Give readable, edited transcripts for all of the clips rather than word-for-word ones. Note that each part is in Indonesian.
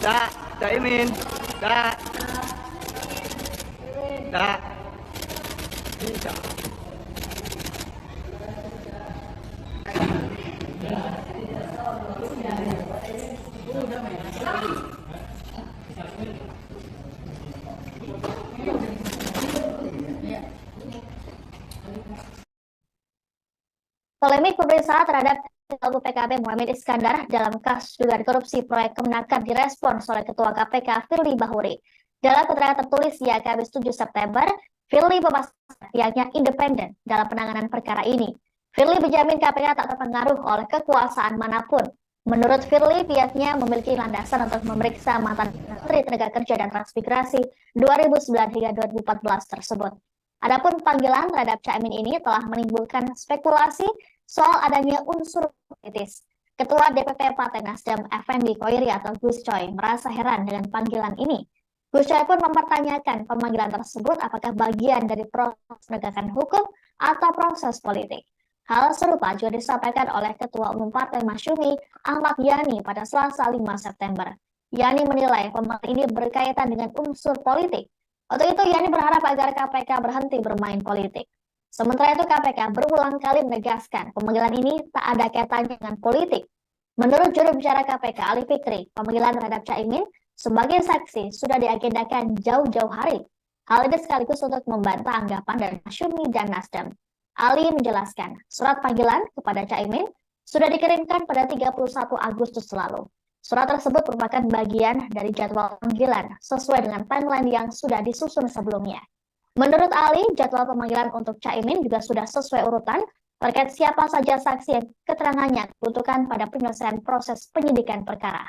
Dak, Caimin, Dak, Dak, bisa. Polemik pemeriksaan terhadap Ketua PKB Muhammad Iskandar dalam kasus dugaan korupsi proyek Kemenaker direspons oleh Ketua KPK Firly Bahuri. Dalam keterangan tertulis ya Kamis 7 September, Firly memastikan pihaknya independen dalam penanganan perkara ini. Firly menjamin KPK tak terpengaruh oleh kekuasaan manapun. Menurut Firly, pihaknya memiliki landasan untuk memeriksa mantan Menteri Tenaga Kerja dan Transmigrasi 2009 hingga 2014 tersebut. Adapun panggilan terhadap Caimin ini telah menimbulkan spekulasi soal adanya unsur politis. Ketua DPP Partai Nasdem Effendi Koiri atau Gus Coy merasa heran dengan panggilan ini. Gus Coy pun mempertanyakan pemanggilan tersebut apakah bagian dari proses penegakan hukum atau proses politik. Hal serupa juga disampaikan oleh Ketua Umum Partai Masyumi Ahmad Yani pada Selasa 5 September. Yani menilai pemanggilan ini berkaitan dengan unsur politik. Untuk itu, Yani berharap agar KPK berhenti bermain politik. Sementara itu, KPK berulang kali menegaskan pemanggilan ini tak ada kaitannya dengan politik. Menurut juru bicara KPK, Ali Fikri, pemanggilan terhadap Caimin sebagai saksi sudah diagendakan jauh-jauh hari. Hal ini sekaligus untuk membantah anggapan dari Masyumi dan Nasdem. Ali menjelaskan, surat panggilan kepada Caimin sudah dikirimkan pada 31 Agustus lalu. Surat tersebut merupakan bagian dari jadwal panggilan sesuai dengan timeline yang sudah disusun sebelumnya. Menurut Ali, jadwal pemanggilan untuk Caimin juga sudah sesuai urutan terkait siapa saja saksi yang keterangannya dibutuhkan pada penyelesaian proses penyidikan perkara.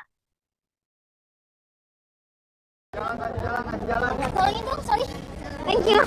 Sorry. Thank you.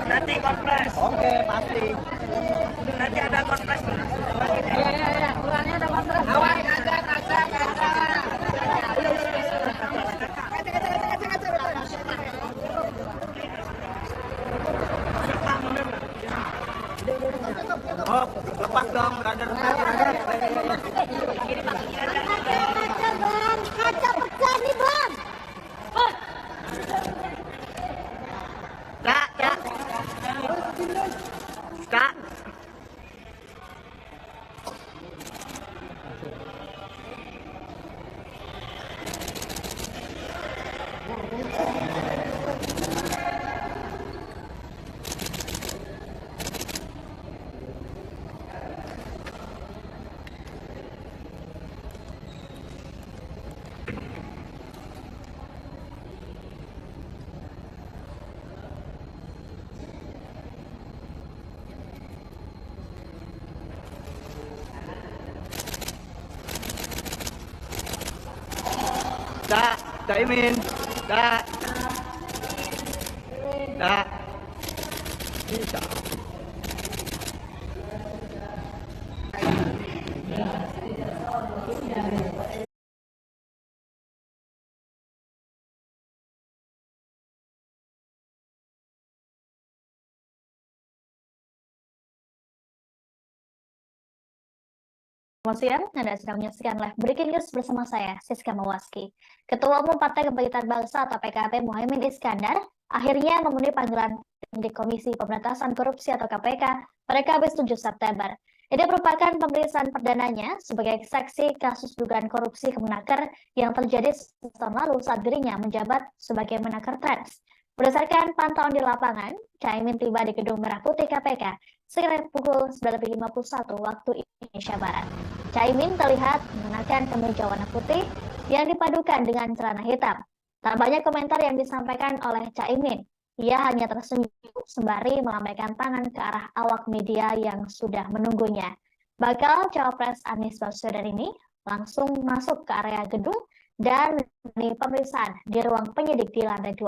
Nanti konfres. Oke, pasti. Nanti ada konfres. Iya. Kurangnya ada konfres. Awas, kagak. Oh, lepas dong, brother. Kaca pecah nih, Bang. Kak. Dak, Caimin, Dak, bisa. Selamat siang, Anda sedang menyaksikan live breaking news bersama saya, Siska Mawaski. Ketua Umum Partai Kebangkitan Bangsa atau PKB Muhammad Iskandar akhirnya memenuhi panggilan penyidik Komisi Pemberantasan Korupsi atau KPK pada Kamis 7 September. Ini merupakan pemeriksaan perdananya sebagai saksi kasus dugaan korupsi Kemenaker yang terjadi setahun lalu saat dirinya menjabat sebagai Menaker Trans. Berdasarkan pantauan di lapangan, Caimin tiba di Gedung Merah Putih KPK sekitar pukul 9.51 waktu Indonesia Barat. Caimin terlihat mengenakan kemeja warna putih yang dipadukan dengan celana hitam. Tak banyak komentar yang disampaikan oleh Caimin. Ia hanya tersenyum sembari melambaikan tangan ke arah awak media yang sudah menunggunya. Bakal Cawapres Anies Baswedan ini langsung masuk ke area gedung dan menjalani pemeriksaan di ruang penyidik di lantai 2.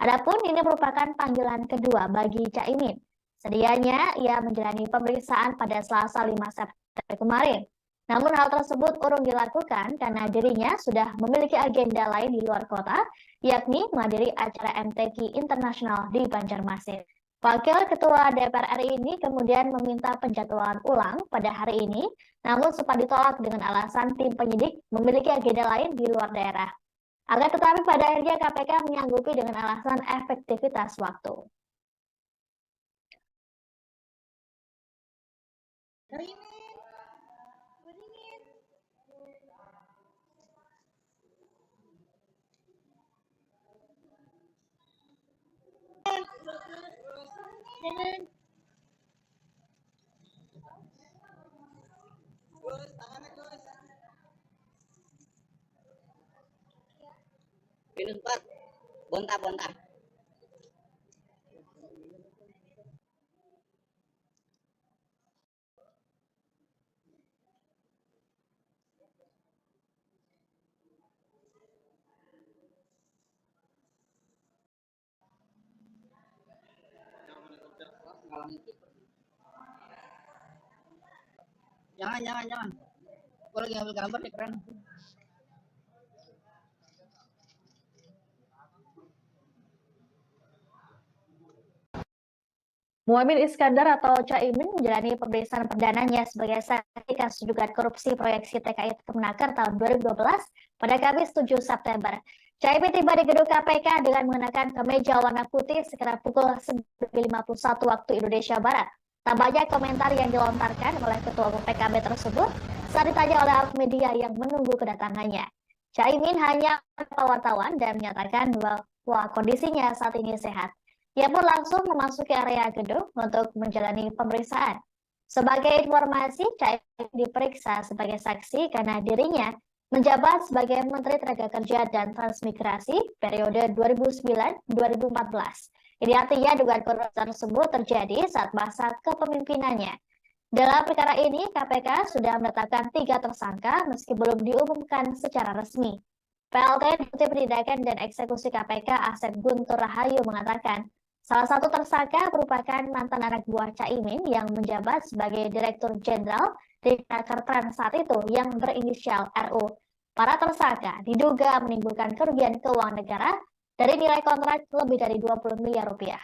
Adapun ini merupakan panggilan kedua bagi Caimin. Sedianya ia menjalani pemeriksaan pada Selasa 5 September kemarin. Namun hal tersebut urung dilakukan karena dirinya sudah memiliki agenda lain di luar kota, yakni menghadiri acara MTQ Internasional di Banjarmasin. Wakil Ketua DPR RI ini kemudian meminta penjadwalan ulang pada hari ini, namun sempat ditolak dengan alasan tim penyidik memiliki agenda lain di luar daerah. Akan tetapi pada akhirnya KPK menyanggupi dengan alasan efektivitas waktu. Minum Pak, bonta-bonta. Jangan. Aku lagi ngambil gambar di keren. Muhammad Iskandar atau Caimin menjalani pemeriksaan perdananya sebagai saksi kasus dugaan korupsi proyeksi TKI Kemenaker tahun 2012 pada Kamis 7 September. Caimin tiba di gedung KPK dengan mengenakan kemeja warna putih sekitar pukul 9.51 waktu Indonesia Barat. Tak banyak komentar yang dilontarkan oleh Ketua Umum PKB tersebut saat ditanya oleh awak media yang menunggu kedatangannya. Caimin hanya menyapa wartawan dan menyatakan bahwa kondisinya saat ini sehat. Ia pun langsung memasuki area gedung untuk menjalani pemeriksaan. Sebagai informasi, Caimin diperiksa sebagai saksi karena dirinya menjabat sebagai Menteri Tenaga Kerja dan Transmigrasi periode 2009-2014. Ini artinya dugaan korupsi tersebut terjadi saat masa kepemimpinannya. Dalam perkara ini, KPK sudah menetapkan 3 tersangka meski belum diumumkan secara resmi. PLT Deputi Penindakan dan Eksekusi KPK Asep Guntur Rahayu mengatakan, salah satu tersangka merupakan mantan anak buah Caimin yang menjabat sebagai Direktur Jenderal di Menaker Trans saat itu yang berinisial RU. Para tersangka diduga menimbulkan kerugian keuangan negara dari nilai kontrak lebih dari 20 miliar rupiah.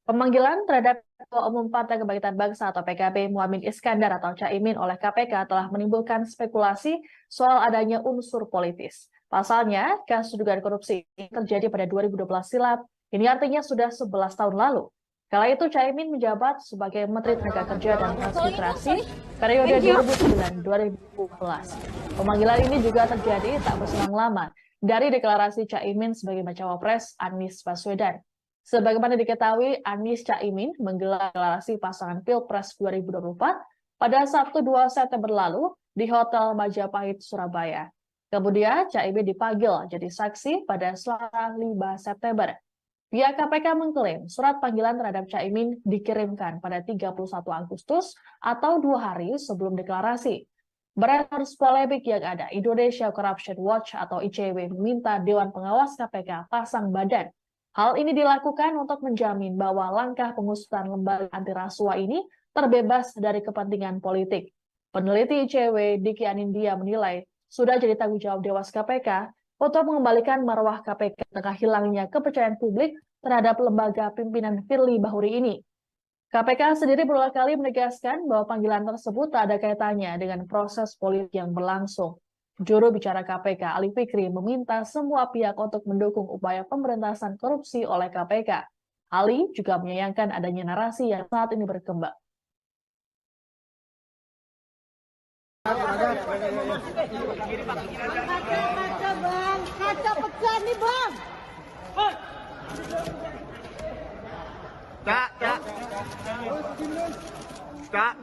Pemanggilan terhadap Ketua Umum Partai Kebangkitan Bangsa atau PKB Muhammad Iskandar atau Caimin oleh KPK telah menimbulkan spekulasi soal adanya unsur politis. Pasalnya, kasus dugaan korupsi ini terjadi pada 2012 silam. Ini artinya sudah 11 tahun lalu. Kala itu Caimin menjabat sebagai Menteri Tenaga Kerja dan Transmigrasi periode 2009-2014. Pemanggilan ini juga terjadi tak berselang lama dari deklarasi Caimin sebagai Bacawa Pres Anies Baswedan. Sebagaimana diketahui, Anies Caimin menggelar deklarasi pasangan Pilpres 2024 pada Sabtu 2 September lalu di Hotel Majapahit, Surabaya. Kemudian Caimin dipanggil jadi saksi pada Selasa 5 September. Pihak KPK mengklaim surat panggilan terhadap Caimin dikirimkan pada 31 Agustus atau 2 hari sebelum deklarasi. Berdasarkan polemik yang ada, Indonesia Corruption Watch atau ICW meminta Dewan Pengawas KPK pasang badan. Hal ini dilakukan untuk menjamin bahwa langkah pengusutan lembaga anti rasuah ini terbebas dari kepentingan politik. Peneliti ICW Diki Anindya menilai sudah jadi tanggung jawab Dewas KPK untuk mengembalikan marwah KPK tengah hilangnya kepercayaan publik terhadap lembaga pimpinan Firly Bahuri ini. KPK sendiri berulang kali menegaskan bahwa panggilan tersebut tak ada kaitannya dengan proses politik yang berlangsung. Juru bicara KPK, Ali Fikri, meminta semua pihak untuk mendukung upaya pemberantasan korupsi oleh KPK. Ali juga menyayangkan adanya narasi yang saat ini berkembang. Kaca pecah nih bang. Kak.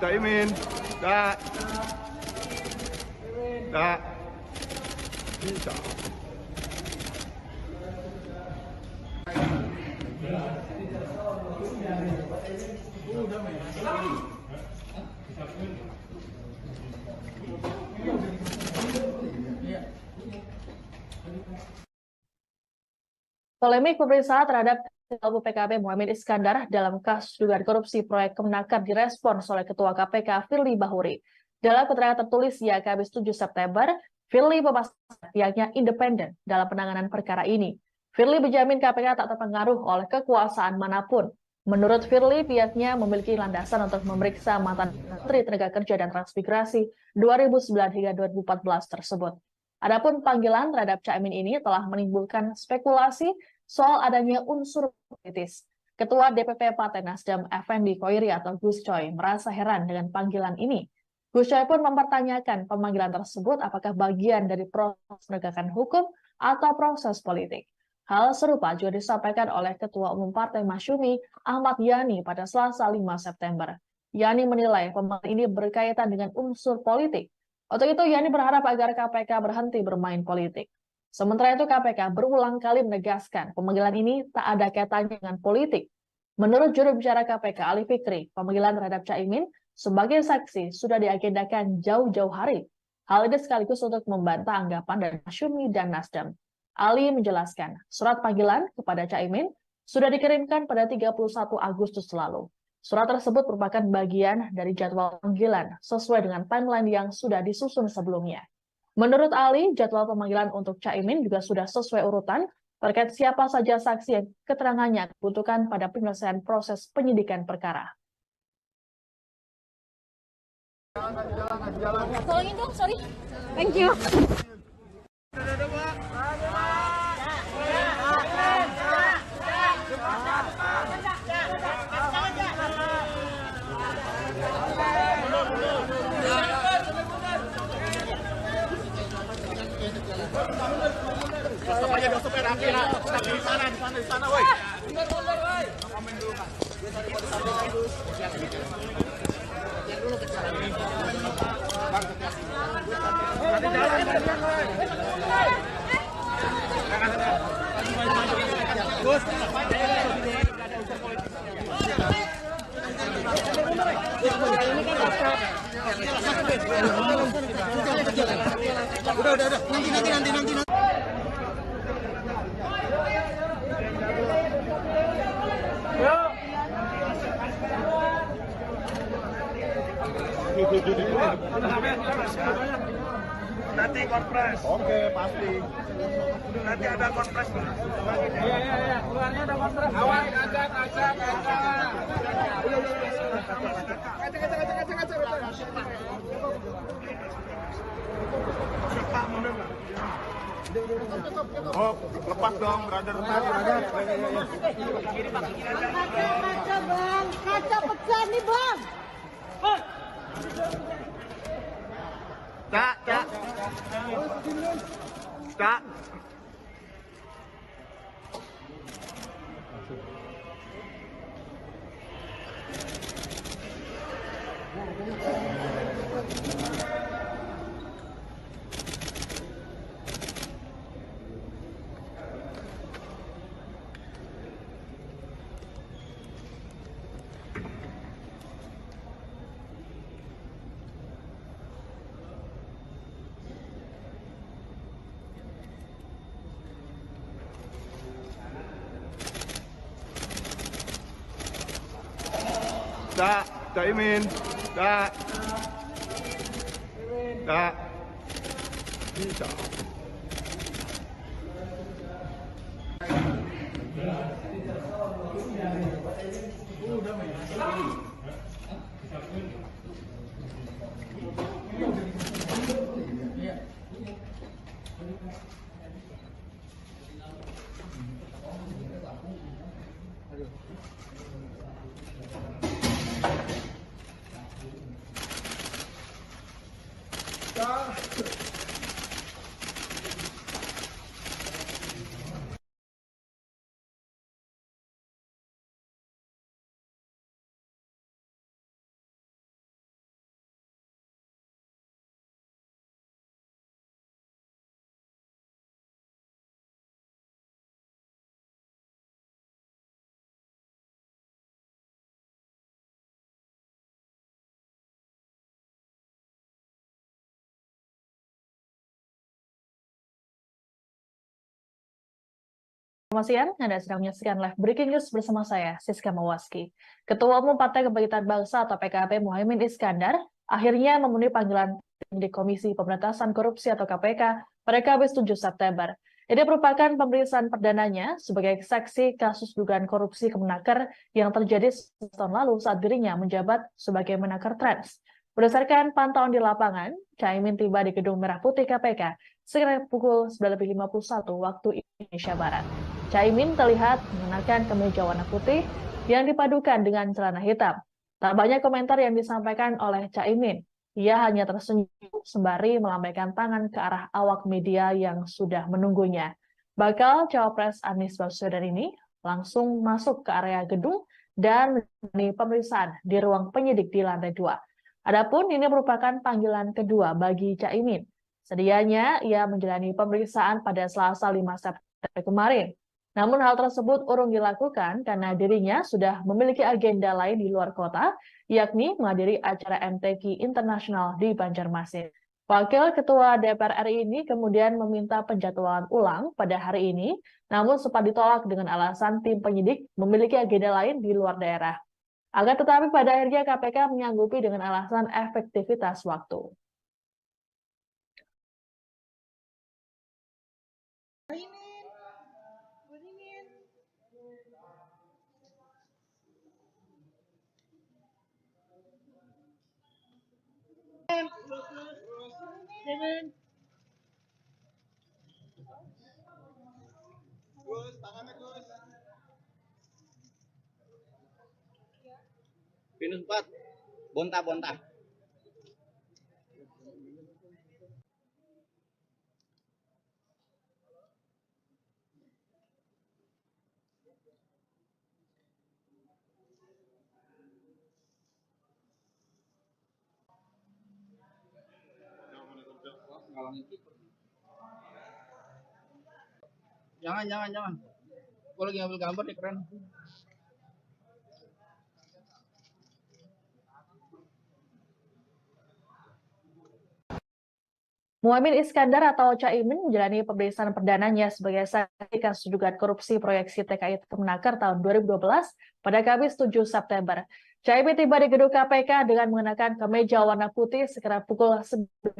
Caimin. Bisa. Polemik pemeriksaan terhadap Ketua PKB Muhammad Iskandar dalam kasus dugaan korupsi proyek Kemenaker direspons oleh Ketua KPK Firly Bahuri. Dalam keterangan tertulis ya Kamis 7 September, Firly memastikan pihaknya independen dalam penanganan perkara ini. Firly menjamin KPK tak terpengaruh oleh kekuasaan manapun. Menurut Firly, pihaknya memiliki landasan untuk memeriksa mantan Menteri Tenaga Kerja dan Transmigrasi 2009 hingga 2014 tersebut. Adapun panggilan terhadap Caimin ini telah menimbulkan spekulasi soal adanya unsur politis. Ketua DPP Partai Nasdem Effendi Koiri atau Gus Coy merasa heran dengan panggilan ini. Gus Coy pun mempertanyakan pemanggilan tersebut apakah bagian dari proses penegakan hukum atau proses politik. Hal serupa juga disampaikan oleh Ketua Umum Partai Masyumi Ahmad Yani pada Selasa 5 September. Yani menilai pemanggilan ini berkaitan dengan unsur politik. Untuk itu, Yani berharap agar KPK berhenti bermain politik. Sementara itu, KPK berulang kali menegaskan pemanggilan ini tak ada kaitannya dengan politik. Menurut juru bicara KPK Ali Fikri, pemanggilan terhadap Caimin sebagai saksi sudah diagendakan jauh-jauh hari. Hal ini sekaligus untuk membantah anggapan dari Masyumi dan Nasdem. Ali menjelaskan, surat panggilan kepada Caimin sudah dikirimkan pada 31 Agustus lalu. Surat tersebut merupakan bagian dari jadwal panggilan sesuai dengan timeline yang sudah disusun sebelumnya. Menurut Ali, jadwal pemanggilan untuk Caimin juga sudah sesuai urutan terkait siapa saja saksi yang keterangannya dibutuhkan pada penyelesaian proses penyidikan perkara. Tolongin dong, sorry. Thank you. Stop aja, stop ya, rapi lah. Di sana, woi. Udah. Nanti. Nanti konfres. Oke, pasti. Nanti ada konfres. Iya. Keluarnya ada konfres. Awas, kaca. Pak, mundur. Oh, lepas dong, brother. Kaca bang, kaca pecah nih bang. Kak. Cak Imin. Cak. Bisa. Selamat siang, Anda sedang menyaksikan live breaking news bersama saya, Siska Mawaski. Ketua Umum Partai Kebangkitan Bangsa atau PKB Muhaimin Iskandar akhirnya memenuhi panggilan di Komisi Pemberantasan Korupsi atau KPK pada Kamis 7 September. Ini merupakan pemeriksaan perdananya sebagai saksi kasus dugaan korupsi Kemenaker yang terjadi setahun lalu saat dirinya menjabat sebagai Menaker Trans. Berdasarkan pantauan di lapangan, Caimin tiba di Gedung Merah Putih KPK sekitar pukul 9.51 waktu Indonesia Barat. Caimin terlihat mengenakan kemeja warna putih yang dipadukan dengan celana hitam. Tak banyak komentar yang disampaikan oleh Caimin. Ia hanya tersenyum sembari melambaikan tangan ke arah awak media yang sudah menunggunya. Bakal Cawapres Anies Baswedan ini langsung masuk ke area gedung dan menjalani pemeriksaan di ruang penyidik di lantai 2. Adapun ini merupakan panggilan kedua bagi Caimin. Sedianya ia menjalani pemeriksaan pada Selasa 5 September kemarin. Namun hal tersebut urung dilakukan karena dirinya sudah memiliki agenda lain di luar kota, yakni menghadiri acara MTQ Internasional di Banjarmasin. Wakil Ketua DPR RI ini kemudian meminta penjadwalan ulang pada hari ini, namun sempat ditolak dengan alasan tim penyidik memiliki agenda lain di luar daerah. Akan tetapi pada akhirnya KPK menyanggupi dengan alasan efektivitas waktu. Gus, tangannya Gus. Minus 4. Bonta. Jangan. Gue lagi ngambil gambar nih, keren. Muhaimin Iskandar atau Caimin menjalani pemeriksaan perdananya sebagai saksi kasus dugaan korupsi proyeksi TKI Kemenaker tahun 2012 pada Kamis 7 September. Caimin tiba di gedung KPK dengan mengenakan kemeja warna putih sekitar pukul 9.51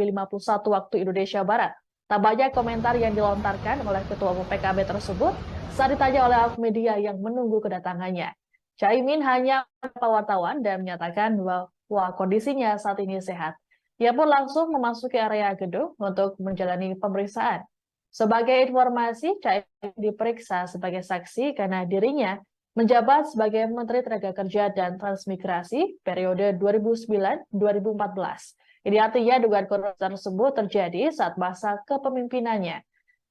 waktu Indonesia Barat. Tak banyak komentar yang dilontarkan oleh Ketua Umum PKB tersebut saat ditanya oleh awak media yang menunggu kedatangannya. Caimin hanya menyapa wartawan dan menyatakan bahwa kondisinya saat ini sehat. Ia pun langsung memasuki area gedung untuk menjalani pemeriksaan. Sebagai informasi, Caimin diperiksa sebagai saksi karena dirinya menjabat sebagai Menteri Tenaga Kerja dan Transmigrasi periode 2009-2014. Ini artinya dugaan korupsi tersebut terjadi saat masa kepemimpinannya.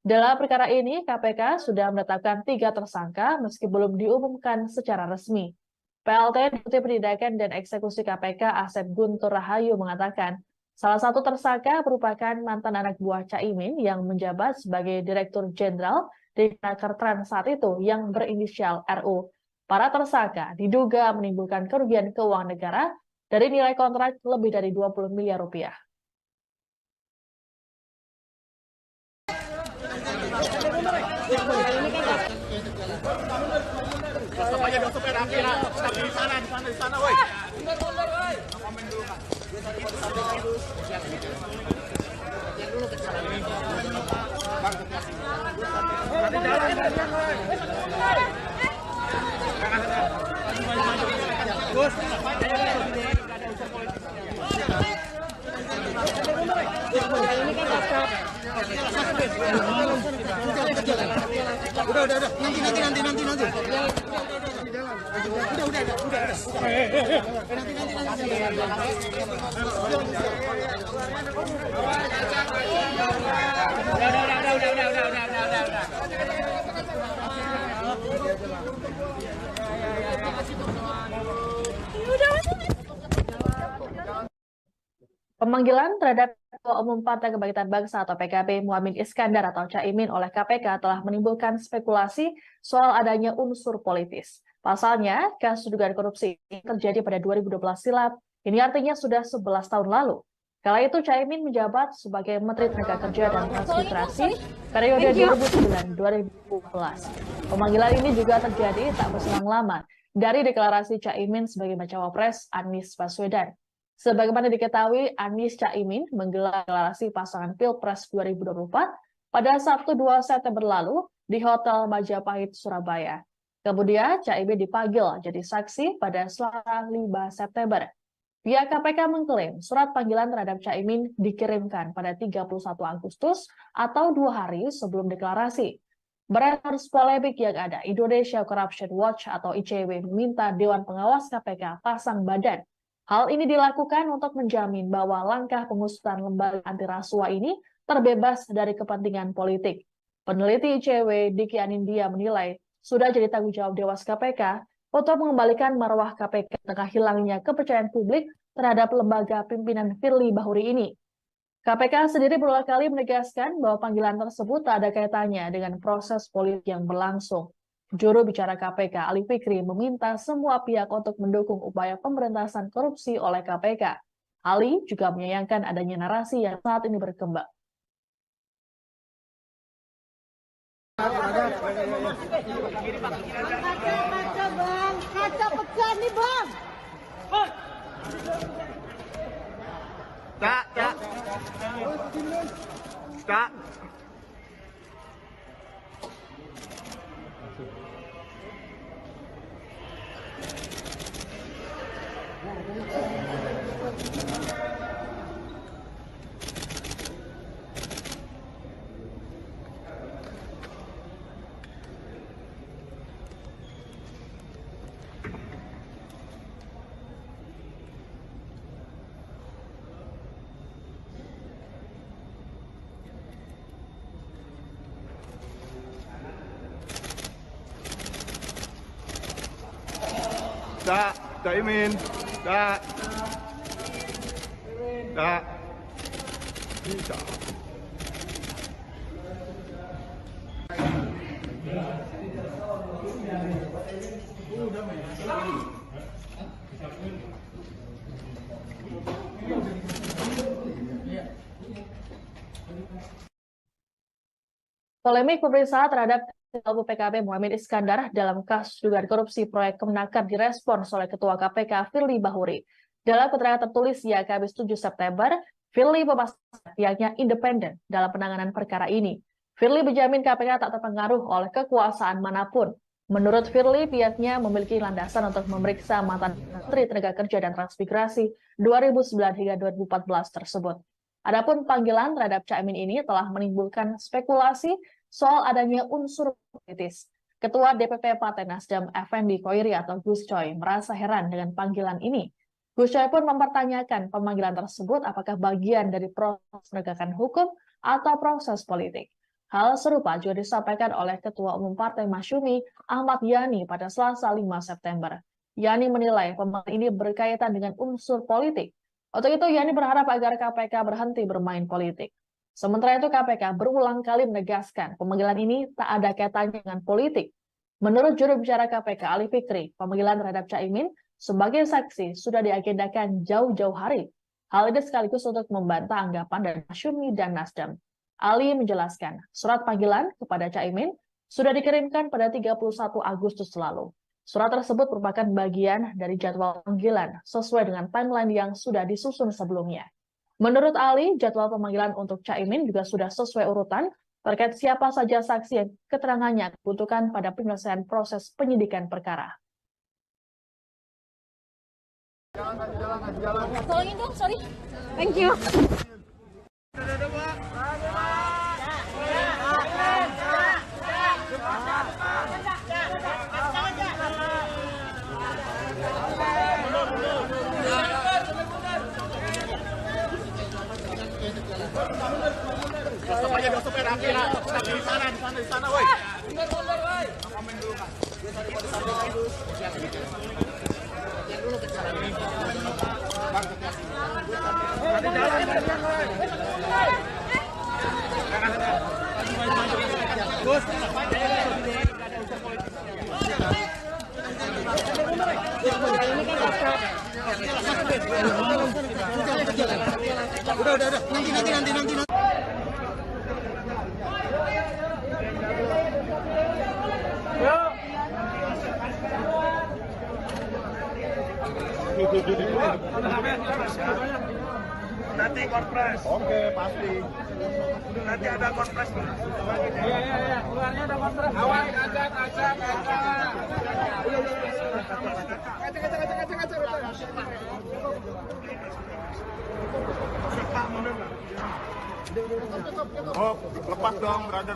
Dalam perkara ini, KPK sudah menetapkan 3 tersangka meski belum diumumkan secara resmi. PLT Deputi Penindakan dan Eksekusi KPK Asep Guntur Rahayu mengatakan, salah satu tersangka merupakan mantan anak buah Caimin yang menjabat sebagai Direktur Jenderal di Nakertrans saat itu yang berinisial RU. Para tersangka diduga menimbulkan kerugian keuangan negara dari nilai kontrak lebih dari 20 miliar rupiah. Pemanggilan terhadap Ketua Umum Partai Kebangkitan Bangsa atau PKB Muhaimin Iskandar atau Caimin oleh KPK telah menimbulkan spekulasi soal adanya unsur politis. Pasalnya, kasus dugaan korupsi ini terjadi pada 2012 silam. Ini artinya sudah 11 tahun lalu. Kala itu Caimin menjabat sebagai Menteri Tenaga Kerja dan Transmigrasi periode 2009-2014. Pemanggilan ini juga terjadi tak berselang lama dari deklarasi Caimin sebagai bacawa pres Anies Baswedan. Sebagaimana diketahui, Anies Caimin menggelar deklarasi pasangan Pilpres 2024 pada Sabtu 2 September lalu di Hotel Majapahit, Surabaya. Kemudian Caimin dipanggil jadi saksi pada Selasa 5 September. Pihak KPK mengklaim surat panggilan terhadap Caimin dikirimkan pada 31 Agustus atau 2 hari sebelum deklarasi. Berdasarkan polemik yang ada, Indonesia Corruption Watch atau ICW meminta Dewan Pengawas KPK pasang badan. Hal ini dilakukan untuk menjamin bahwa langkah pengusutan lembaga anti rasuah ini terbebas dari kepentingan politik. Peneliti ICW Diki Anindya menilai sudah jadi tanggung jawab Dewas KPK untuk mengembalikan marwah KPK tengah hilangnya kepercayaan publik terhadap lembaga pimpinan Firly Bahuri ini. KPK sendiri berulang kali menegaskan bahwa panggilan tersebut tak ada kaitannya dengan proses politik yang berlangsung. Juru bicara KPK Ali Fikri meminta semua pihak untuk mendukung upaya pemberantasan korupsi oleh KPK. Ali juga menyayangkan adanya narasi yang saat ini berkembang. Kaca bang, kaca pecah nih bang. Kak. Kak, Caimin. Kak. Kak. Bisa. Polemik pemeriksaan terhadap Ketua PKB Muhammad Iskandar dalam kasus dugaan korupsi proyek Kemenaker direspons oleh Ketua KPK Firly Bahuri. Dalam keterangan tertulis Kamis 7 September, Firly memastikan pihaknya independen dalam penanganan perkara ini. Firly menjamin KPK tak terpengaruh oleh kekuasaan manapun. Menurut Firly, pihaknya memiliki landasan untuk memeriksa mantan Menteri Tenaga Kerja dan Transmigrasi 2009 hingga 2014 tersebut. Adapun panggilan terhadap Caimin ini telah menimbulkan spekulasi soal adanya unsur politis. Ketua DPP Partai Nasdem Effendi Koiri atau Gus Coy merasa heran dengan panggilan ini. Gus Coy pun mempertanyakan pemanggilan tersebut apakah bagian dari proses penegakan hukum atau proses politik. Hal serupa juga disampaikan oleh Ketua Umum Partai Masyumi Ahmad Yani pada Selasa 5 September. Yani menilai pemanggilan ini berkaitan dengan unsur politik. Untuk itu, Yani berharap agar KPK berhenti bermain politik. Sementara itu, KPK berulang kali menegaskan pemanggilan ini tak ada kaitannya dengan politik. Menurut juru bicara KPK Ali Fikri, pemanggilan terhadap Caimin sebagai saksi sudah diagendakan jauh-jauh hari. Hal ini sekaligus untuk membantah anggapan dari Masyumi dan Nasdem. Ali menjelaskan, surat panggilan kepada Caimin sudah dikirimkan pada 31 Agustus lalu. Surat tersebut merupakan bagian dari jadwal panggilan sesuai dengan timeline yang sudah disusun sebelumnya. Menurut Ali, jadwal pemanggilan untuk Caimin juga sudah sesuai urutan terkait siapa saja saksi yang keterangannya dibutuhkan pada penyelesaian proses penyidikan perkara. Tolongin dong, sorry. Thank you. Stop aja, stop ya, di sana, woi. Udah, nanti. Nanti konfres. Oke, pasti. Nanti ada konfres. Iya. Keluarnya ada konfres. Awas, ajak. Oh, lepas dong, brother.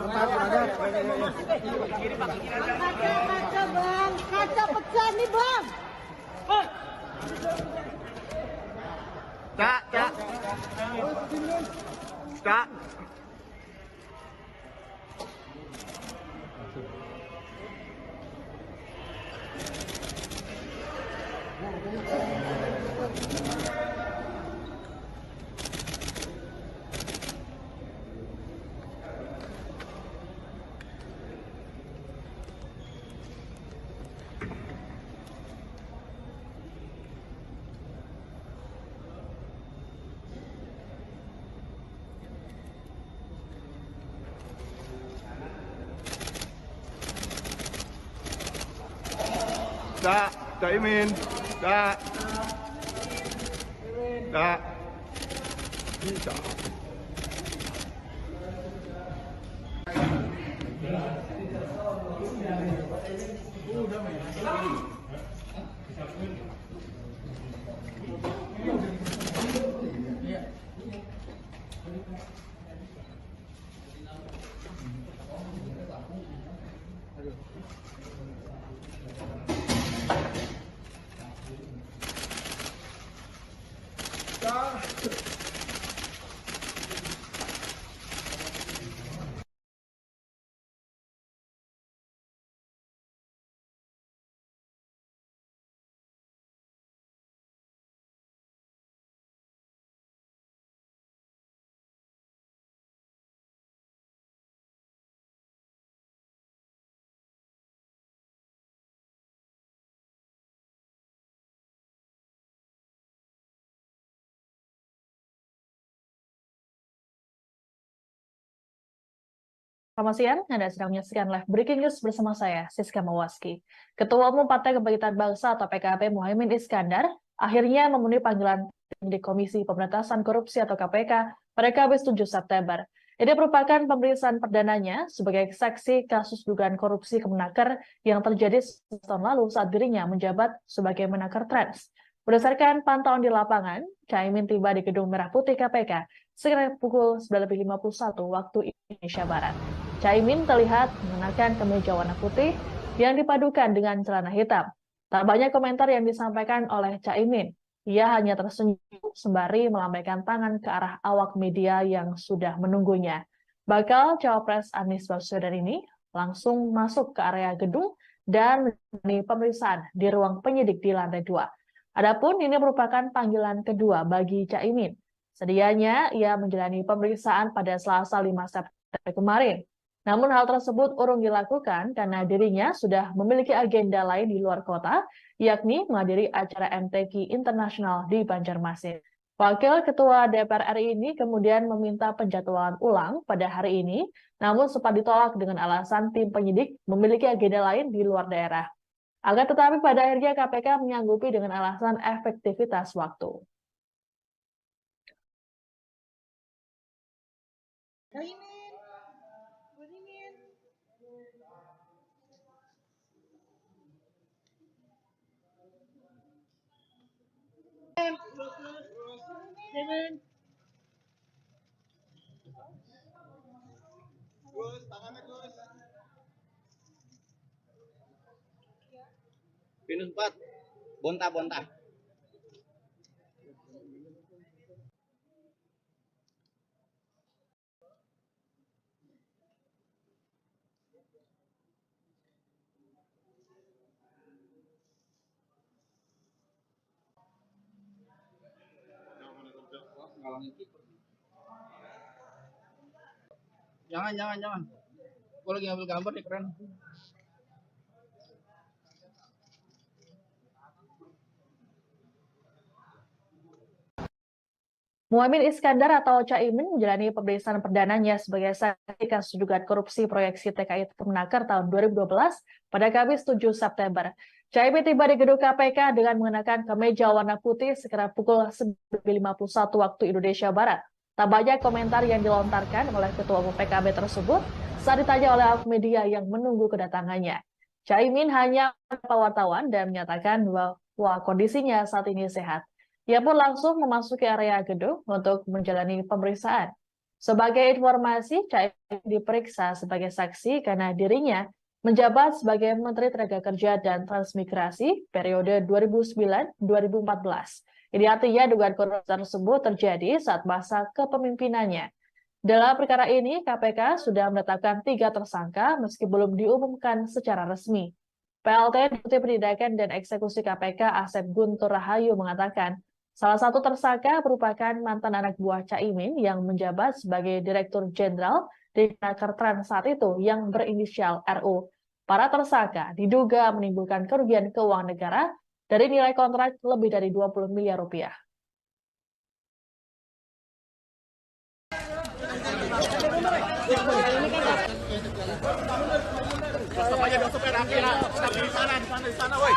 Kaca bang, kaca pecah nih bang. Kak. Caimin. Bisa. Selamat siang, Anda sedang menyaksikan live breaking news bersama saya, Siska Mawaski. Ketua Umum Partai Kebangkitan Bangsa atau PKB Muhaimin Iskandar akhirnya memenuhi panggilan di Komisi Pemberantasan Korupsi atau KPK pada Kamis 7 September. Ini merupakan pemeriksaan perdananya sebagai saksi kasus dugaan korupsi Kemenaker yang terjadi setahun lalu saat dirinya menjabat sebagai Menaker Trans. Berdasarkan pantauan di lapangan, Caimin tiba di Gedung Merah Putih KPK sekitar pukul 19.51 waktu Indonesia Barat. Caimin terlihat mengenakan kemeja warna putih yang dipadukan dengan celana hitam. Tak banyak komentar yang disampaikan oleh Caimin. Ia hanya tersenyum sembari melambaikan tangan ke arah awak media yang sudah menunggunya. Bakal Cawapres Anies Baswedan ini langsung masuk ke area gedung dan menjalani pemeriksaan di ruang penyidik di lantai 2. Adapun ini merupakan panggilan kedua bagi Caimin. Sedianya ia menjalani pemeriksaan pada Selasa 5 September kemarin. Namun hal tersebut urung dilakukan karena dirinya sudah memiliki agenda lain di luar kota, yakni menghadiri acara MTQ Internasional di Banjarmasin. Wakil Ketua DPR RI ini kemudian meminta penjadwalan ulang pada hari ini, namun sempat ditolak dengan alasan tim penyidik memiliki agenda lain di luar daerah. Akan tetapi pada akhirnya KPK menyanggupi dengan alasan efektivitas waktu. Gus, tangannya Gus. Minus 4. Bonta. Jangan. Gue lagi ngambil gambar nih, keren. Muhaimin Iskandar atau Caimin menjalani pemeriksaan perdananya sebagai saksi kasus dugaan korupsi proyeksi TKI Kemenaker tahun 2012 pada Kamis 7 September. Caimin tiba di gedung KPK dengan mengenakan kemeja warna putih sekitar pukul 9.51 waktu Indonesia Barat. Tak banyak komentar yang dilontarkan oleh Ketua Umum PKB tersebut saat ditanya oleh awak media yang menunggu kedatangannya. Caimin hanya menyapa wartawan dan menyatakan bahwa kondisinya saat ini sehat. Ia pun langsung memasuki area gedung untuk menjalani pemeriksaan. Sebagai informasi, Caimin diperiksa sebagai saksi karena dirinya menjabat sebagai Menteri Tenaga Kerja dan Transmigrasi periode 2009-2014. Ini artinya dugaan korupsi tersebut terjadi saat masa kepemimpinannya. Dalam perkara ini, KPK sudah menetapkan 3 tersangka meski belum diumumkan secara resmi. PLT Deputi Penindakan dan Eksekusi KPK Asep Guntur Rahayu mengatakan, salah satu tersangka merupakan mantan anak buah Caimin yang menjabat sebagai Direktur Jenderal di Menaker Trans saat itu yang berinisial RU. Para tersangka diduga menimbulkan kerugian keuangan negara dari nilai kontrak lebih dari 20 miliar rupiah. Di sana, woi.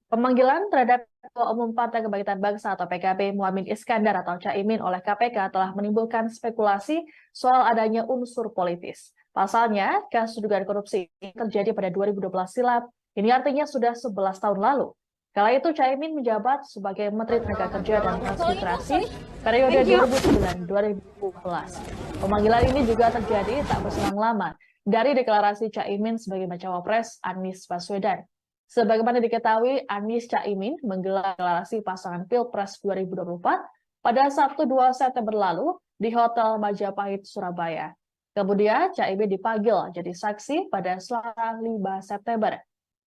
Pemanggilan terhadap Ketua Umum Partai Kebangkitan Bangsa atau PKB Muhaimin Iskandar atau Caimin oleh KPK telah menimbulkan spekulasi soal adanya unsur politis. Pasalnya, kasus dugaan korupsi ini terjadi pada 2012 silam. Ini artinya sudah 11 tahun lalu. Kala itu Caimin menjabat sebagai Menteri Tenaga Kerja dan Transmigrasi periode 2009-2014. Pemanggilan ini juga terjadi tak berselang lama dari deklarasi Caimin sebagai bacawa pres Anies Baswedan. Sebagaimana diketahui, Anies Caimin menggelar deklarasi pasangan Pilpres 2024 pada Sabtu 2 September lalu di Hotel Majapahit, Surabaya. Kemudian Caimin dipanggil jadi saksi pada Selasa 5 September.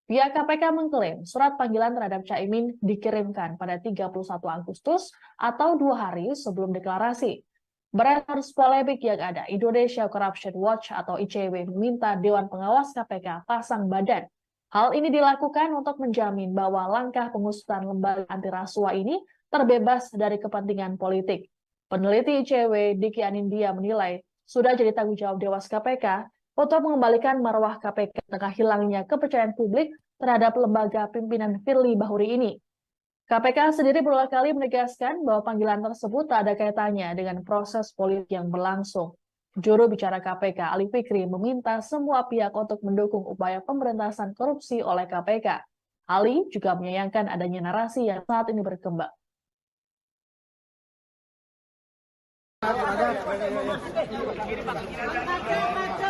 Pihak KPK mengklaim surat panggilan terhadap Caimin dikirimkan pada 31 Agustus atau 2 hari sebelum deklarasi. Berdasarkan polemik yang ada, Indonesia Corruption Watch atau ICW meminta Dewan Pengawas KPK pasang badan. Hal ini dilakukan untuk menjamin bahwa langkah pengusutan lembaga anti rasuah ini terbebas dari kepentingan politik. Peneliti ICW Diki Anindya menilai sudah jadi tanggung jawab Dewas KPK untuk mengembalikan marwah KPK tengah hilangnya kepercayaan publik terhadap lembaga pimpinan Firly Bahuri ini. KPK sendiri berulang kali menegaskan bahwa panggilan tersebut tak ada kaitannya dengan proses politik yang berlangsung. Juru bicara KPK, Ali Fikri, meminta semua pihak untuk mendukung upaya pemberantasan korupsi oleh KPK. Ali juga menyayangkan adanya narasi yang saat ini berkembang. Kaca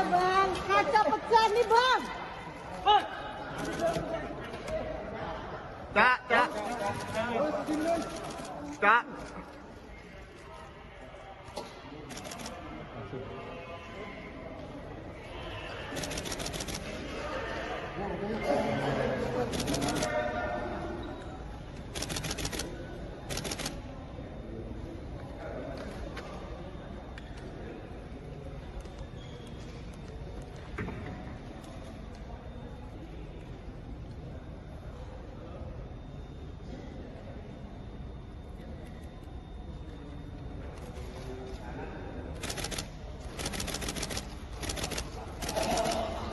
bang, kaca pecah nih bang.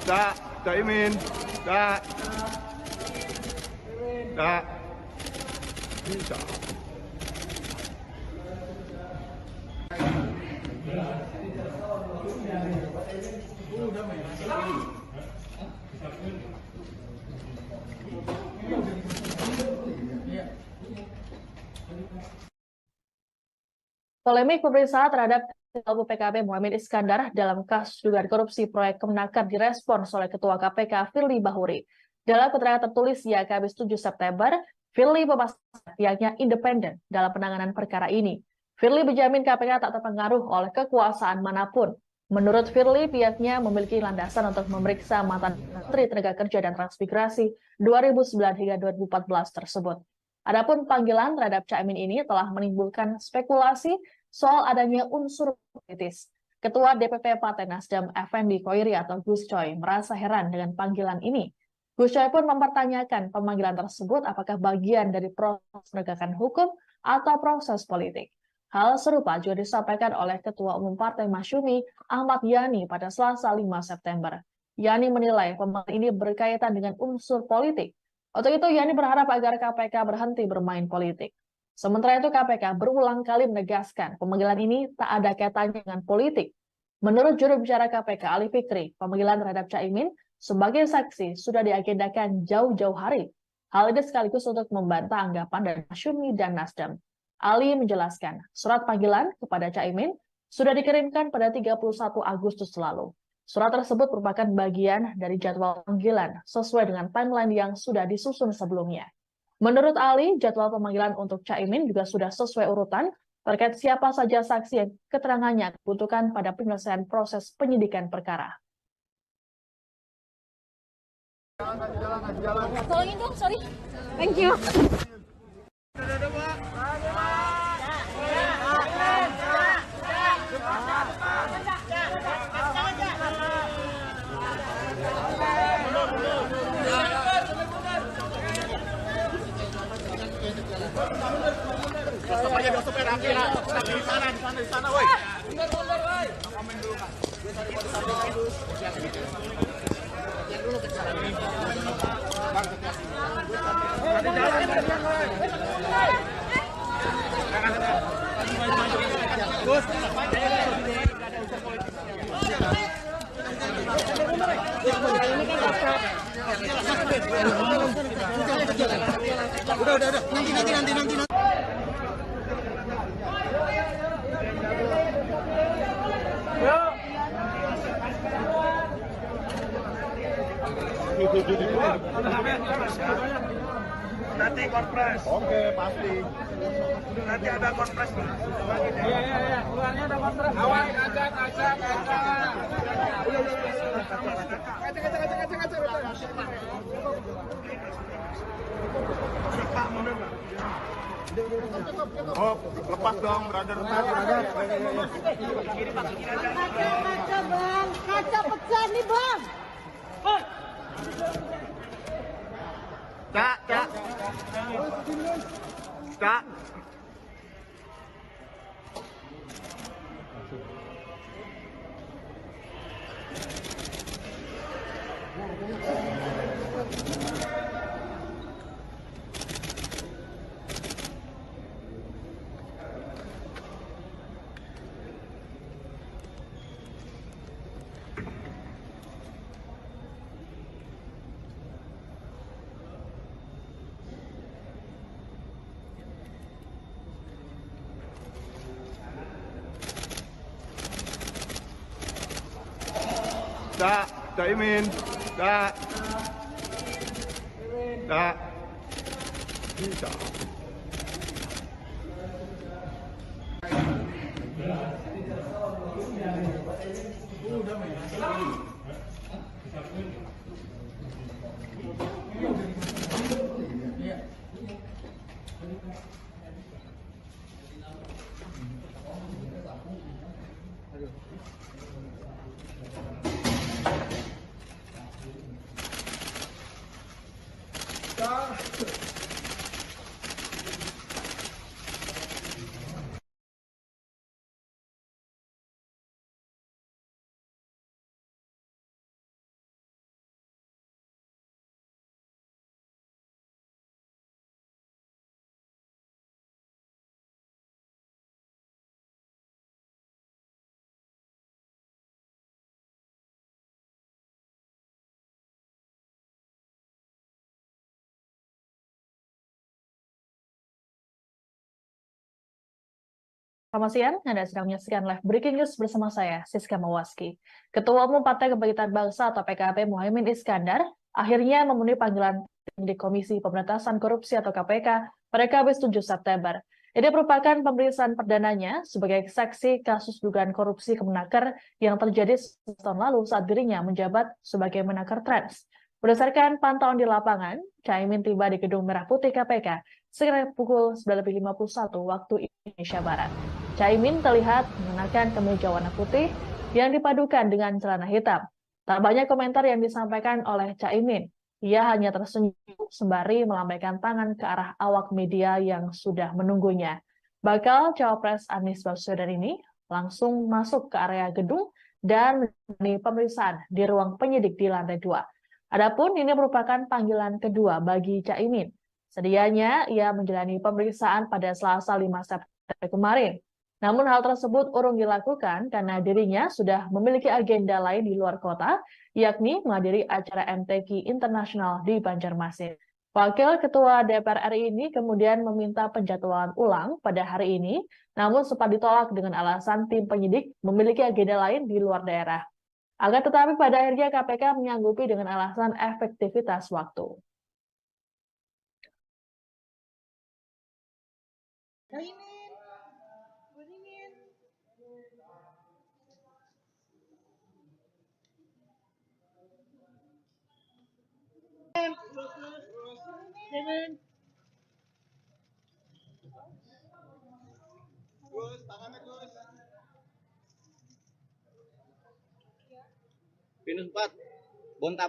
Cak. Caimin. Bisa. Polemik pemeriksaan terhadap Ketua PKB Muhammad Iskandar dalam kasus dugaan korupsi proyek Kemenaker direspons oleh Ketua KPK Firly Bahuri. Dalam keterangan tertulis ya Kamis 7 September, Firly memastikan pihaknya independen dalam penanganan perkara ini. Firly menjamin KPK tak terpengaruh oleh kekuasaan manapun. Menurut Firly, pihaknya memiliki landasan untuk memeriksa mantan Menteri Tenaga Kerja dan Transmigrasi 2009 hingga 2014 tersebut. Adapun panggilan terhadap Caimin ini telah menimbulkan spekulasi soal adanya unsur politis. Ketua DPP Partai Nasdem Effendi Koiri atau Gus Coy merasa heran dengan panggilan ini. Gus Coy pun mempertanyakan pemanggilan tersebut apakah bagian dari proses penegakan hukum atau proses politik. Hal serupa juga disampaikan oleh Ketua Umum Partai Masyumi Ahmad Yani pada Selasa 5 September. Yani menilai pemanggilan ini berkaitan dengan unsur politik. Untuk itu Yani berharap agar KPK berhenti bermain politik. Sementara itu KPK berulang kali menegaskan pemanggilan ini tak ada kaitannya dengan politik. Menurut juru bicara KPK Ali Fikri, pemanggilan terhadap Caimin sebagai saksi sudah diagendakan jauh-jauh hari. Hal ini sekaligus untuk membantah anggapan dari Masyumi dan Nasdem. Ali menjelaskan, surat panggilan kepada Caimin sudah dikirimkan pada 31 Agustus lalu. Surat tersebut merupakan bagian dari jadwal panggilan sesuai dengan timeline yang sudah disusun sebelumnya. Menurut Ali, jadwal pemanggilan untuk Caimin juga sudah sesuai urutan terkait siapa saja saksi yang keterangannya dibutuhkan pada penyelesaian proses penyidikan perkara. Tolongin dong, sorry. Thank you. Stop aja, udah stop ya, rapi lah. Di sana, woi. Mundur, woi. Komen dulu, Kak. Jangan dulu ke sana. Nanti jalan, woi. Gus, ada unsur politik. Ini kan Udah. Nanti. Nanti konfres. Oke, pasti. Nanti ada konfres. Iya. Keluarnya ada konfres. Awas, ajak. Pak, mundur, Pak. Oh, lepas dong, brother. Kaca bang, kaca pecah nih bang. Cak. Cak Imin. Cak. Bisa. Selamat siang, Anda sedang menyaksikan live breaking news bersama saya, Siska Mawaski. Ketua Umum Partai Kebangkitan Bangsa atau PKB Muhaimin Iskandar akhirnya memenuhi panggilan penyidik Komisi Pemberantasan Korupsi atau KPK pada Kamis 7 September. Ini merupakan pemeriksaan perdananya sebagai saksi kasus dugaan korupsi Kemenaker yang terjadi setahun lalu saat dirinya menjabat sebagai Menaker Trans. Berdasarkan pantauan di lapangan, Caimin tiba di Gedung Merah Putih KPK sekitar pukul 9.51 waktu Indonesia Barat. Caimin terlihat mengenakan kemeja warna putih yang dipadukan dengan celana hitam. Tak banyak komentar yang disampaikan oleh Caimin. Ia hanya tersenyum sembari melambaikan tangan ke arah awak media yang sudah menunggunya. Bakal Cawapres Anies Baswedan ini langsung masuk ke area gedung dan menjalani pemeriksaan di ruang penyidik di lantai 2. Adapun ini merupakan panggilan kedua bagi Caimin. Sedianya ia menjalani pemeriksaan pada Selasa 5 September kemarin. Namun hal tersebut urung dilakukan karena dirinya sudah memiliki agenda lain di luar kota, yakni menghadiri acara MTQ Internasional di Banjarmasin. Wakil Ketua DPR RI ini kemudian meminta penjadwalan ulang pada hari ini, namun sempat ditolak dengan alasan tim penyidik memiliki agenda lain di luar daerah. Akan tetapi pada akhirnya KPK menyanggupi dengan alasan efektivitas waktu. Gus, tangannya Gus. Minus 4. Bonta.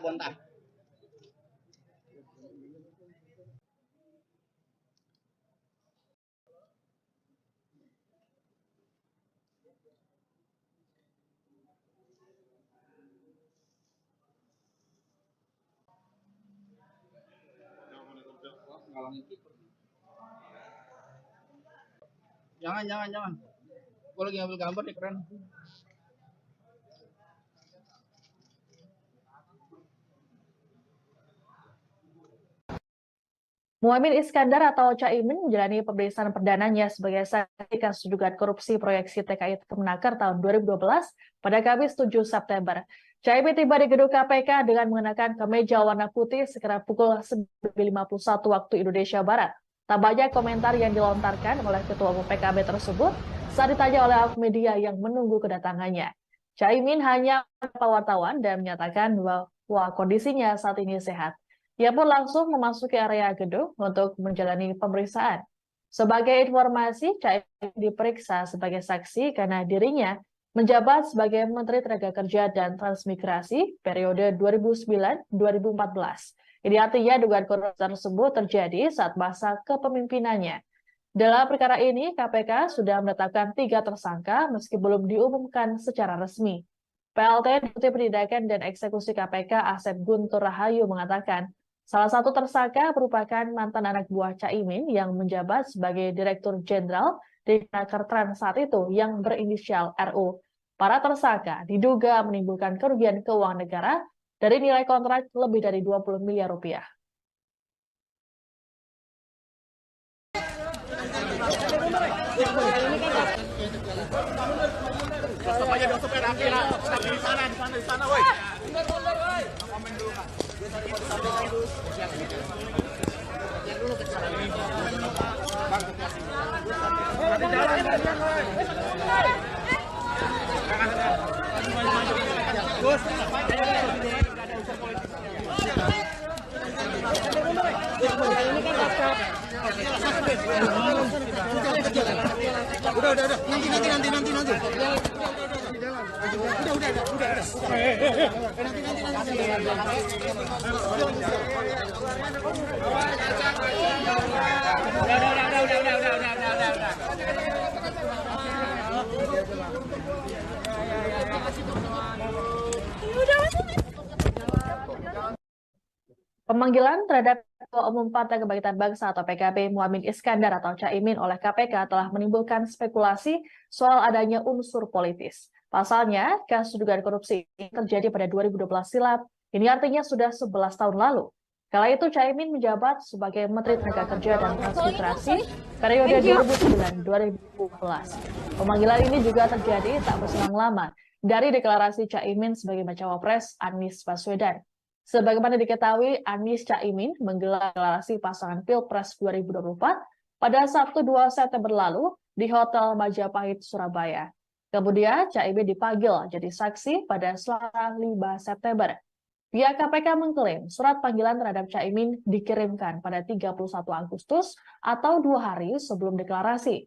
Jangan. Gue lagi ngambil gambar nih, keren. Muhaimin Iskandar atau Caimin menjalani pemeriksaan perdananya sebagai saksi kasus dugaan korupsi proyeksi TKI Kemenaker tahun 2012 pada Kamis 7 September. Caimin tiba di gedung KPK dengan mengenakan kemeja warna putih sekitar pukul 9.51 waktu Indonesia Barat. Tak banyak komentar yang dilontarkan oleh Ketua Umum PKB tersebut saat ditanya oleh awak media yang menunggu kedatangannya. Caimin hanya menyapa wartawan dan menyatakan bahwa kondisinya saat ini sehat. Ia pun langsung memasuki area gedung untuk menjalani pemeriksaan. Sebagai informasi, Caimin diperiksa sebagai saksi karena dirinya menjabat sebagai Menteri Tenaga Kerja dan Transmigrasi periode 2009-2014. Ini artinya dugaan korupsi tersebut terjadi saat masa kepemimpinannya. Dalam perkara ini, KPK sudah menetapkan 3 tersangka meski belum diumumkan secara resmi. PLT Deputi Penindakan dan Eksekusi KPK Asep Guntur Rahayu mengatakan, salah satu tersangka merupakan mantan anak buah Caimin yang menjabat sebagai Direktur Jenderal di Kemenaker saat itu yang berinisial RU. Para tersangka diduga menimbulkan kerugian keuangan negara dari nilai kontrak lebih dari 20 miliar rupiah. Pemanggilan terhadap Ketua Umum Partai Kebangkitan Bangsa atau PKB Muhaimin Iskandar atau Caimin oleh KPK telah menimbulkan spekulasi soal adanya unsur politis. Pasalnya, kasus dugaan korupsi ini terjadi pada 2012 silam. Ini artinya sudah 11 tahun lalu. Kala itu Caimin menjabat sebagai Menteri Tenaga Kerja dan Transmigrasi periode 2009-2014. Pemanggilan ini juga terjadi tak berselang lama dari deklarasi Caimin sebagai bacawa pres Anies Baswedan. Sebagaimana diketahui, Anies Caimin menggelar deklarasi pasangan Pilpres 2024 pada Sabtu 2 September lalu di Hotel Majapahit, Surabaya. Kemudian Caimin dipanggil jadi saksi pada Selasa 5 September. Pihak KPK mengklaim surat panggilan terhadap Caimin dikirimkan pada 31 Agustus atau 2 hari sebelum deklarasi.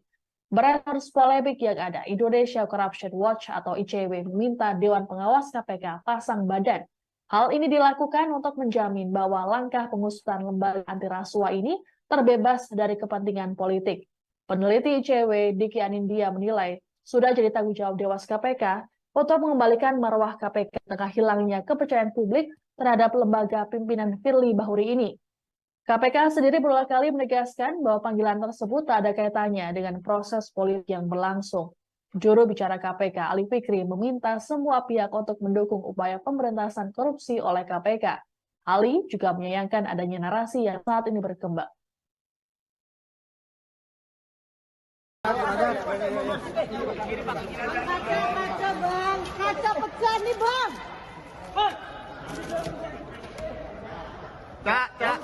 Berdasarkan polemik yang ada, Indonesia Corruption Watch atau ICW meminta Dewan Pengawas KPK pasang badan. Hal ini dilakukan untuk menjamin bahwa langkah pengusutan lembaga anti rasuah ini terbebas dari kepentingan politik. Peneliti ICW Diki Anindya menilai sudah jadi tanggung jawab Dewas KPK untuk mengembalikan marwah KPK tengah hilangnya kepercayaan publik terhadap lembaga pimpinan Firly Bahuri ini. KPK sendiri berulang kali menegaskan bahwa panggilan tersebut tak ada kaitannya dengan proses politik yang berlangsung. Juru bicara KPK Ali Fikri meminta semua pihak untuk mendukung upaya pemberantasan korupsi oleh KPK. Ali juga menyayangkan adanya narasi yang saat ini berkembang. Kaca bang, kaca pecah nih bang. Kak.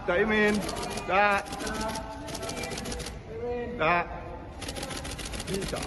Caimin. Bisa.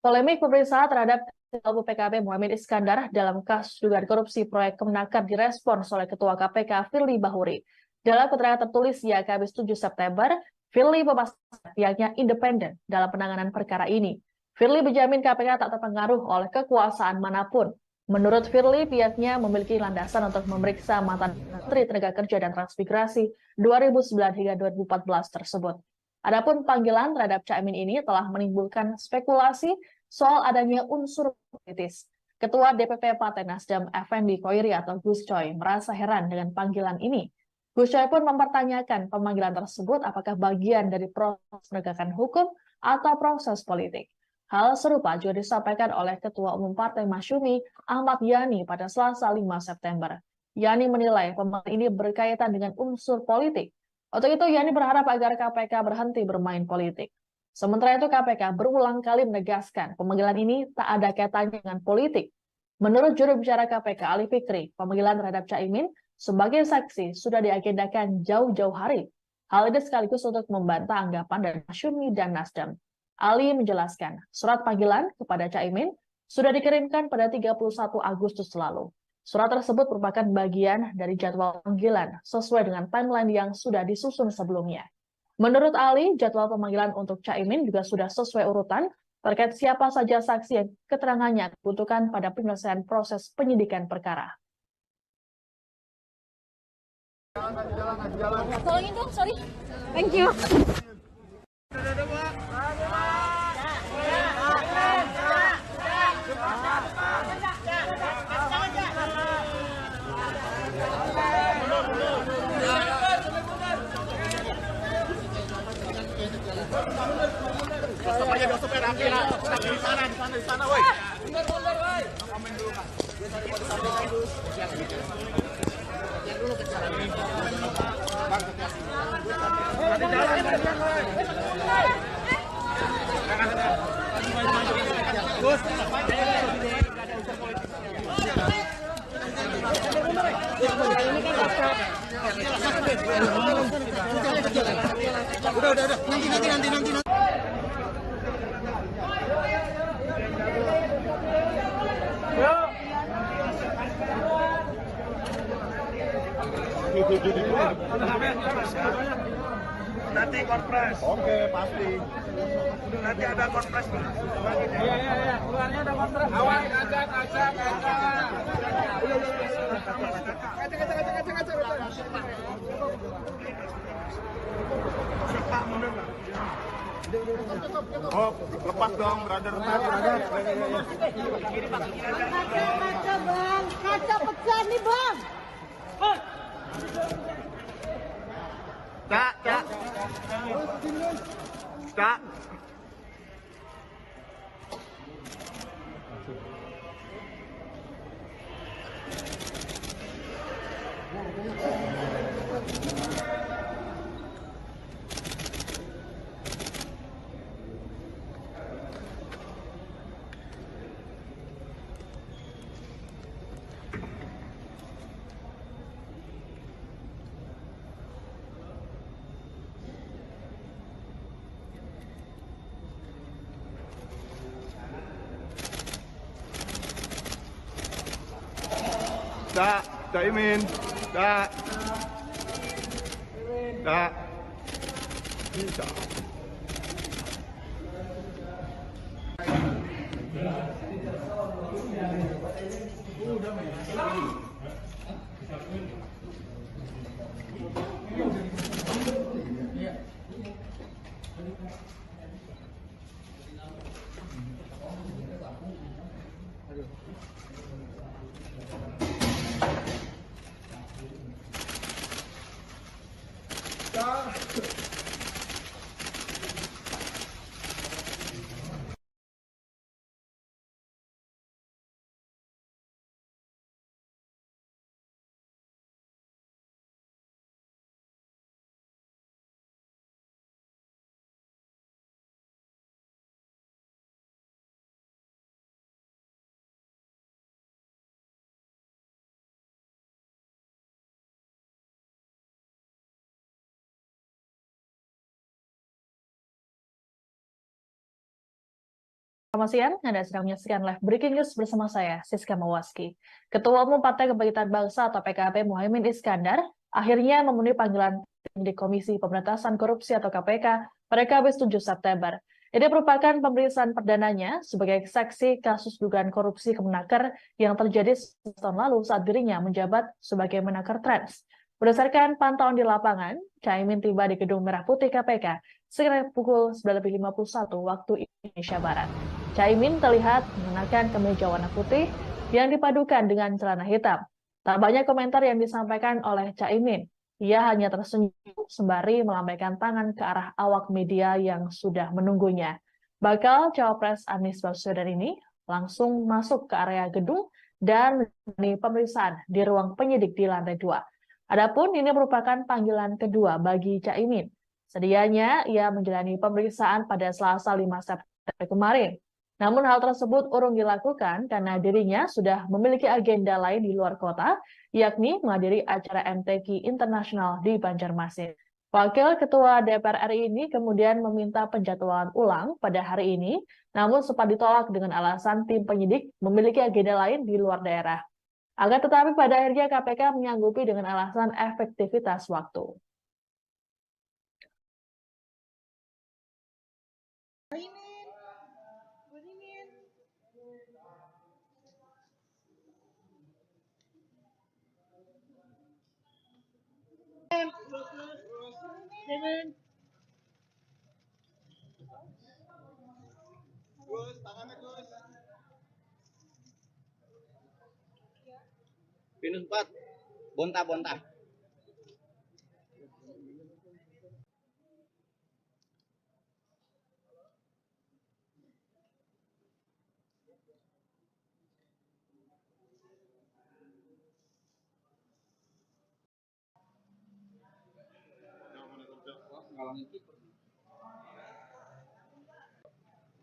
Polemik pemeriksaan terhadap Ketua Umum PKB Muhammad Iskandar dalam kasus dugaan korupsi proyek Kemenaker direspons oleh Ketua KPK Firly Bahuri. Dalam keterangan tertulis Kamis 7 September, Firly memastikan pihaknya independen dalam penanganan perkara ini. Firly menjamin KPK tak terpengaruh oleh kekuasaan manapun. Menurut Firly, pihaknya memiliki landasan untuk memeriksa mantan Menteri Tenaga Kerja dan Transmigrasi 2009 hingga 2014 tersebut. Adapun panggilan terhadap Caimin ini telah menimbulkan spekulasi soal adanya unsur politis. Ketua DPP Partai Nasdem Effendi Koiri atau Gus Coy merasa heran dengan panggilan ini. Gus Coy pun mempertanyakan pemanggilan tersebut apakah bagian dari proses penegakan hukum atau proses politik. Hal serupa juga disampaikan oleh Ketua Umum Partai Masyumi Ahmad Yani pada Selasa 5 September. Yani menilai pemanggilan ini berkaitan dengan unsur politik. Untuk itu, Yani berharap agar KPK berhenti bermain politik. Sementara itu, KPK berulang kali menegaskan pemanggilan ini tak ada kaitannya dengan politik. Menurut juru bicara KPK Ali Fikri, pemanggilan terhadap Caimin sebagai saksi sudah diagendakan jauh-jauh hari. Hal ini sekaligus untuk membantah anggapan dari Masyumi dan Nasdem. Ali menjelaskan, surat panggilan kepada Caimin sudah dikirimkan pada 31 Agustus lalu. Surat tersebut merupakan bagian dari jadwal panggilan sesuai dengan timeline yang sudah disusun sebelumnya. Menurut Ali, jadwal pemanggilan untuk Caimin juga sudah sesuai urutan terkait siapa saja saksi yang keterangannya dibutuhkan pada penyelesaian proses penyidikan perkara. Tolongin dong, sorry. Thank you. Stop aja, stop ya, di sana, woi. Udah, nanti. Nanti konfres. Oke, pasti. Nanti ada konfres. Iya. Keluarnya ada konfres. Awas, ajak. Oh, lepas dong, brother. Kaca bang, kaca pecah nih bang. Cak. Caimin. Selamat siang, Anda sedang menyaksikan live breaking news bersama saya, Siska Mawaski. Ketua Umum Partai Kebangkitan Bangsa atau PKB Muhaimin Iskandar akhirnya memenuhi panggilan di Komisi Pemberantasan Korupsi atau KPK pada Kamis 7 September. Ini merupakan pemeriksaan perdananya sebagai saksi kasus dugaan korupsi Kemenaker yang terjadi tahun lalu saat dirinya menjabat sebagai Menaker Trans. Berdasarkan pantauan di lapangan, Caimin tiba di Gedung Merah Putih KPK sekitar pukul 9.51 waktu Indonesia Barat. Caimin terlihat mengenakan kemeja warna putih yang dipadukan dengan celana hitam. Tak banyak komentar yang disampaikan oleh Caimin. Ia hanya tersenyum sembari melambaikan tangan ke arah awak media yang sudah menunggunya. Bakal Cawapres Anies Baswedan ini langsung masuk ke area gedung dan menjalani pemeriksaan di ruang penyidik di lantai 2. Adapun ini merupakan panggilan kedua bagi Caimin. Sedianya ia menjalani pemeriksaan pada Selasa 5 September kemarin. Namun hal tersebut urung dilakukan karena dirinya sudah memiliki agenda lain di luar kota, yakni menghadiri acara MTQ Internasional di Banjarmasin. Wakil Ketua DPR RI ini kemudian meminta penjadwalan ulang pada hari ini, namun sempat ditolak dengan alasan tim penyidik memiliki agenda lain di luar daerah. Akan tetapi pada akhirnya KPK menyanggupi dengan alasan efektivitas waktu. Gus, tangannya Gus. Minus 4. Bonta.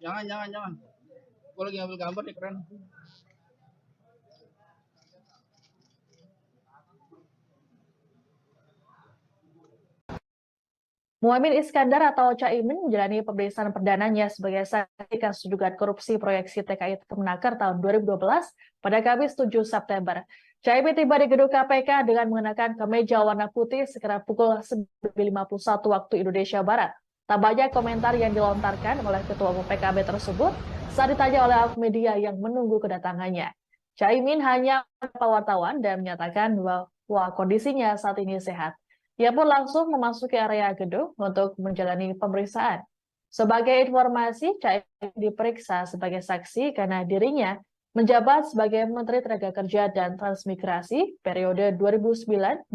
Jangan. Gue lagi ngambil gambar nih, keren. Muhaimin Iskandar atau Caimin menjalani pemeriksaan perdananya sebagai saksi kasus dugaan korupsi proyek TKI Kemenaker tahun 2012 pada Kamis 7 September. Caimin tiba di gedung KPK dengan mengenakan kemeja warna putih sekitar pukul 9.51 waktu Indonesia Barat. Tak banyak komentar yang dilontarkan oleh Ketua Umum PKB tersebut saat ditanya oleh awak media yang menunggu kedatangannya. Caimin hanya menyapa wartawan dan menyatakan bahwa kondisinya saat ini sehat. Ia pun langsung memasuki area gedung untuk menjalani pemeriksaan. Sebagai informasi, Caimin diperiksa sebagai saksi karena dirinya menjabat sebagai Menteri Tenaga Kerja dan Transmigrasi periode 2009-2014.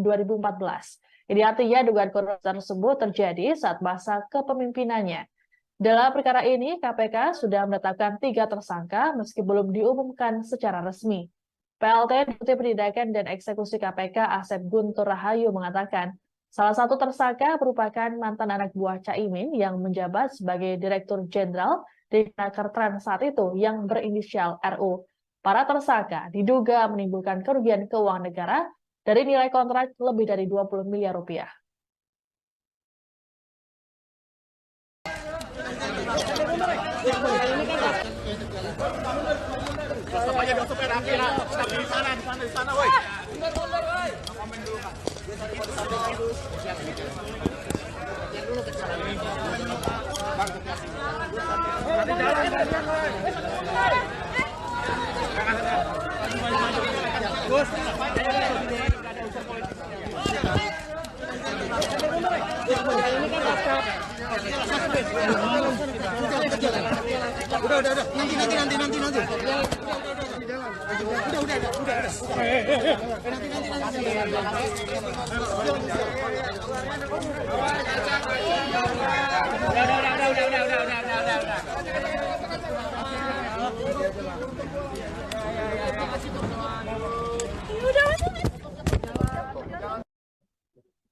Ini artinya dugaan korupsi tersebut terjadi saat masa kepemimpinannya. Dalam perkara ini, KPK sudah menetapkan 3 tersangka meski belum diumumkan secara resmi. PLT Deputi Penindakan dan Eksekusi KPK Asep Guntur Rahayu mengatakan, salah satu tersangka merupakan mantan anak buah Caimin yang menjabat sebagai Direktur Jenderal di Menaker Trans saat itu yang berinisial RU. Para tersangka diduga menimbulkan kerugian keuangan negara dari nilai kontrak lebih dari 20 miliar rupiah.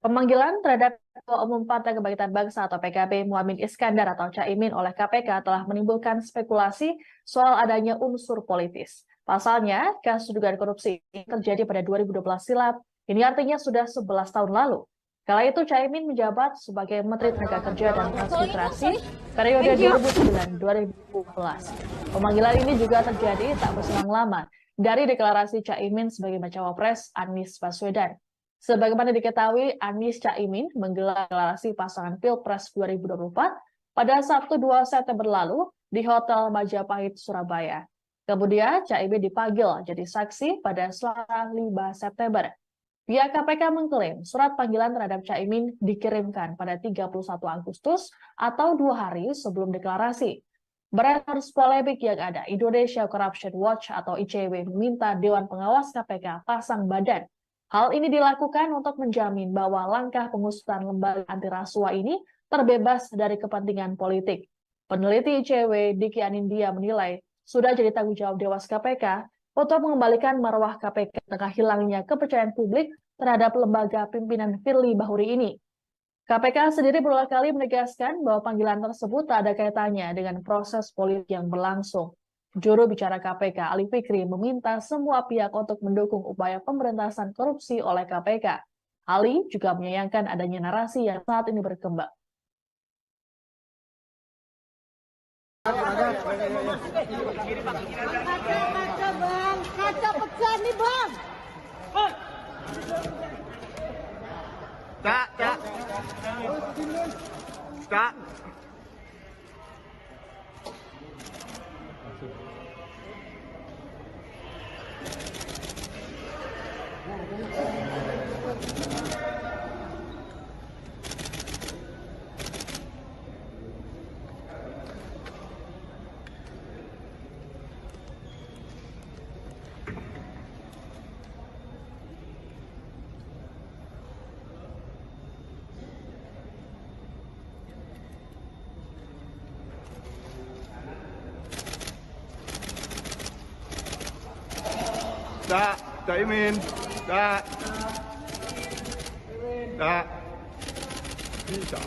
Pemanggilan terhadap Ketua Umum Partai Kebangkitan Bangsa atau PKB Muhaimin Iskandar atau Caimin oleh KPK telah menimbulkan spekulasi soal adanya unsur politis. Pasalnya, kasus dugaan korupsi ini terjadi pada 2012 silam. Ini artinya sudah 11 tahun lalu. Kala itu Caimin menjabat sebagai Menteri Tenaga Kerja dan Transmigrasi periode 2009-2014. Pemanggilan ini juga terjadi tak berselang lama dari deklarasi Caimin sebagai bacawa pres Anies Baswedan. Sebagaimana diketahui, Anies Caimin menggelar deklarasi pasangan Pilpres 2024 pada Sabtu 2 September lalu di Hotel Majapahit, Surabaya. Kemudian Caimin dipanggil jadi saksi pada Selasa 5 September. Pihak KPK mengklaim surat panggilan terhadap Caimin dikirimkan pada 31 Agustus atau 2 hari sebelum deklarasi. Berdasarkan polemik yang ada, Indonesia Corruption Watch atau ICW meminta Dewan Pengawas KPK pasang badan. Hal ini dilakukan untuk menjamin bahwa langkah pengusutan lembaga anti rasuah ini terbebas dari kepentingan politik. Peneliti ICW Diki Anindya menilai sudah jadi tanggung jawab Dewas KPK untuk mengembalikan marwah KPK tengah hilangnya kepercayaan publik terhadap lembaga pimpinan Firly Bahuri ini. KPK sendiri berulang kali menegaskan bahwa panggilan tersebut tak ada kaitannya dengan proses politik yang berlangsung. Juru bicara KPK, Ali Fikri, meminta semua pihak untuk mendukung upaya pemberantasan korupsi oleh KPK. Ali juga menyayangkan adanya narasi yang saat ini berkembang. Kaca bang, kaca pecah nih bang. Cak. Caimin. Bisa.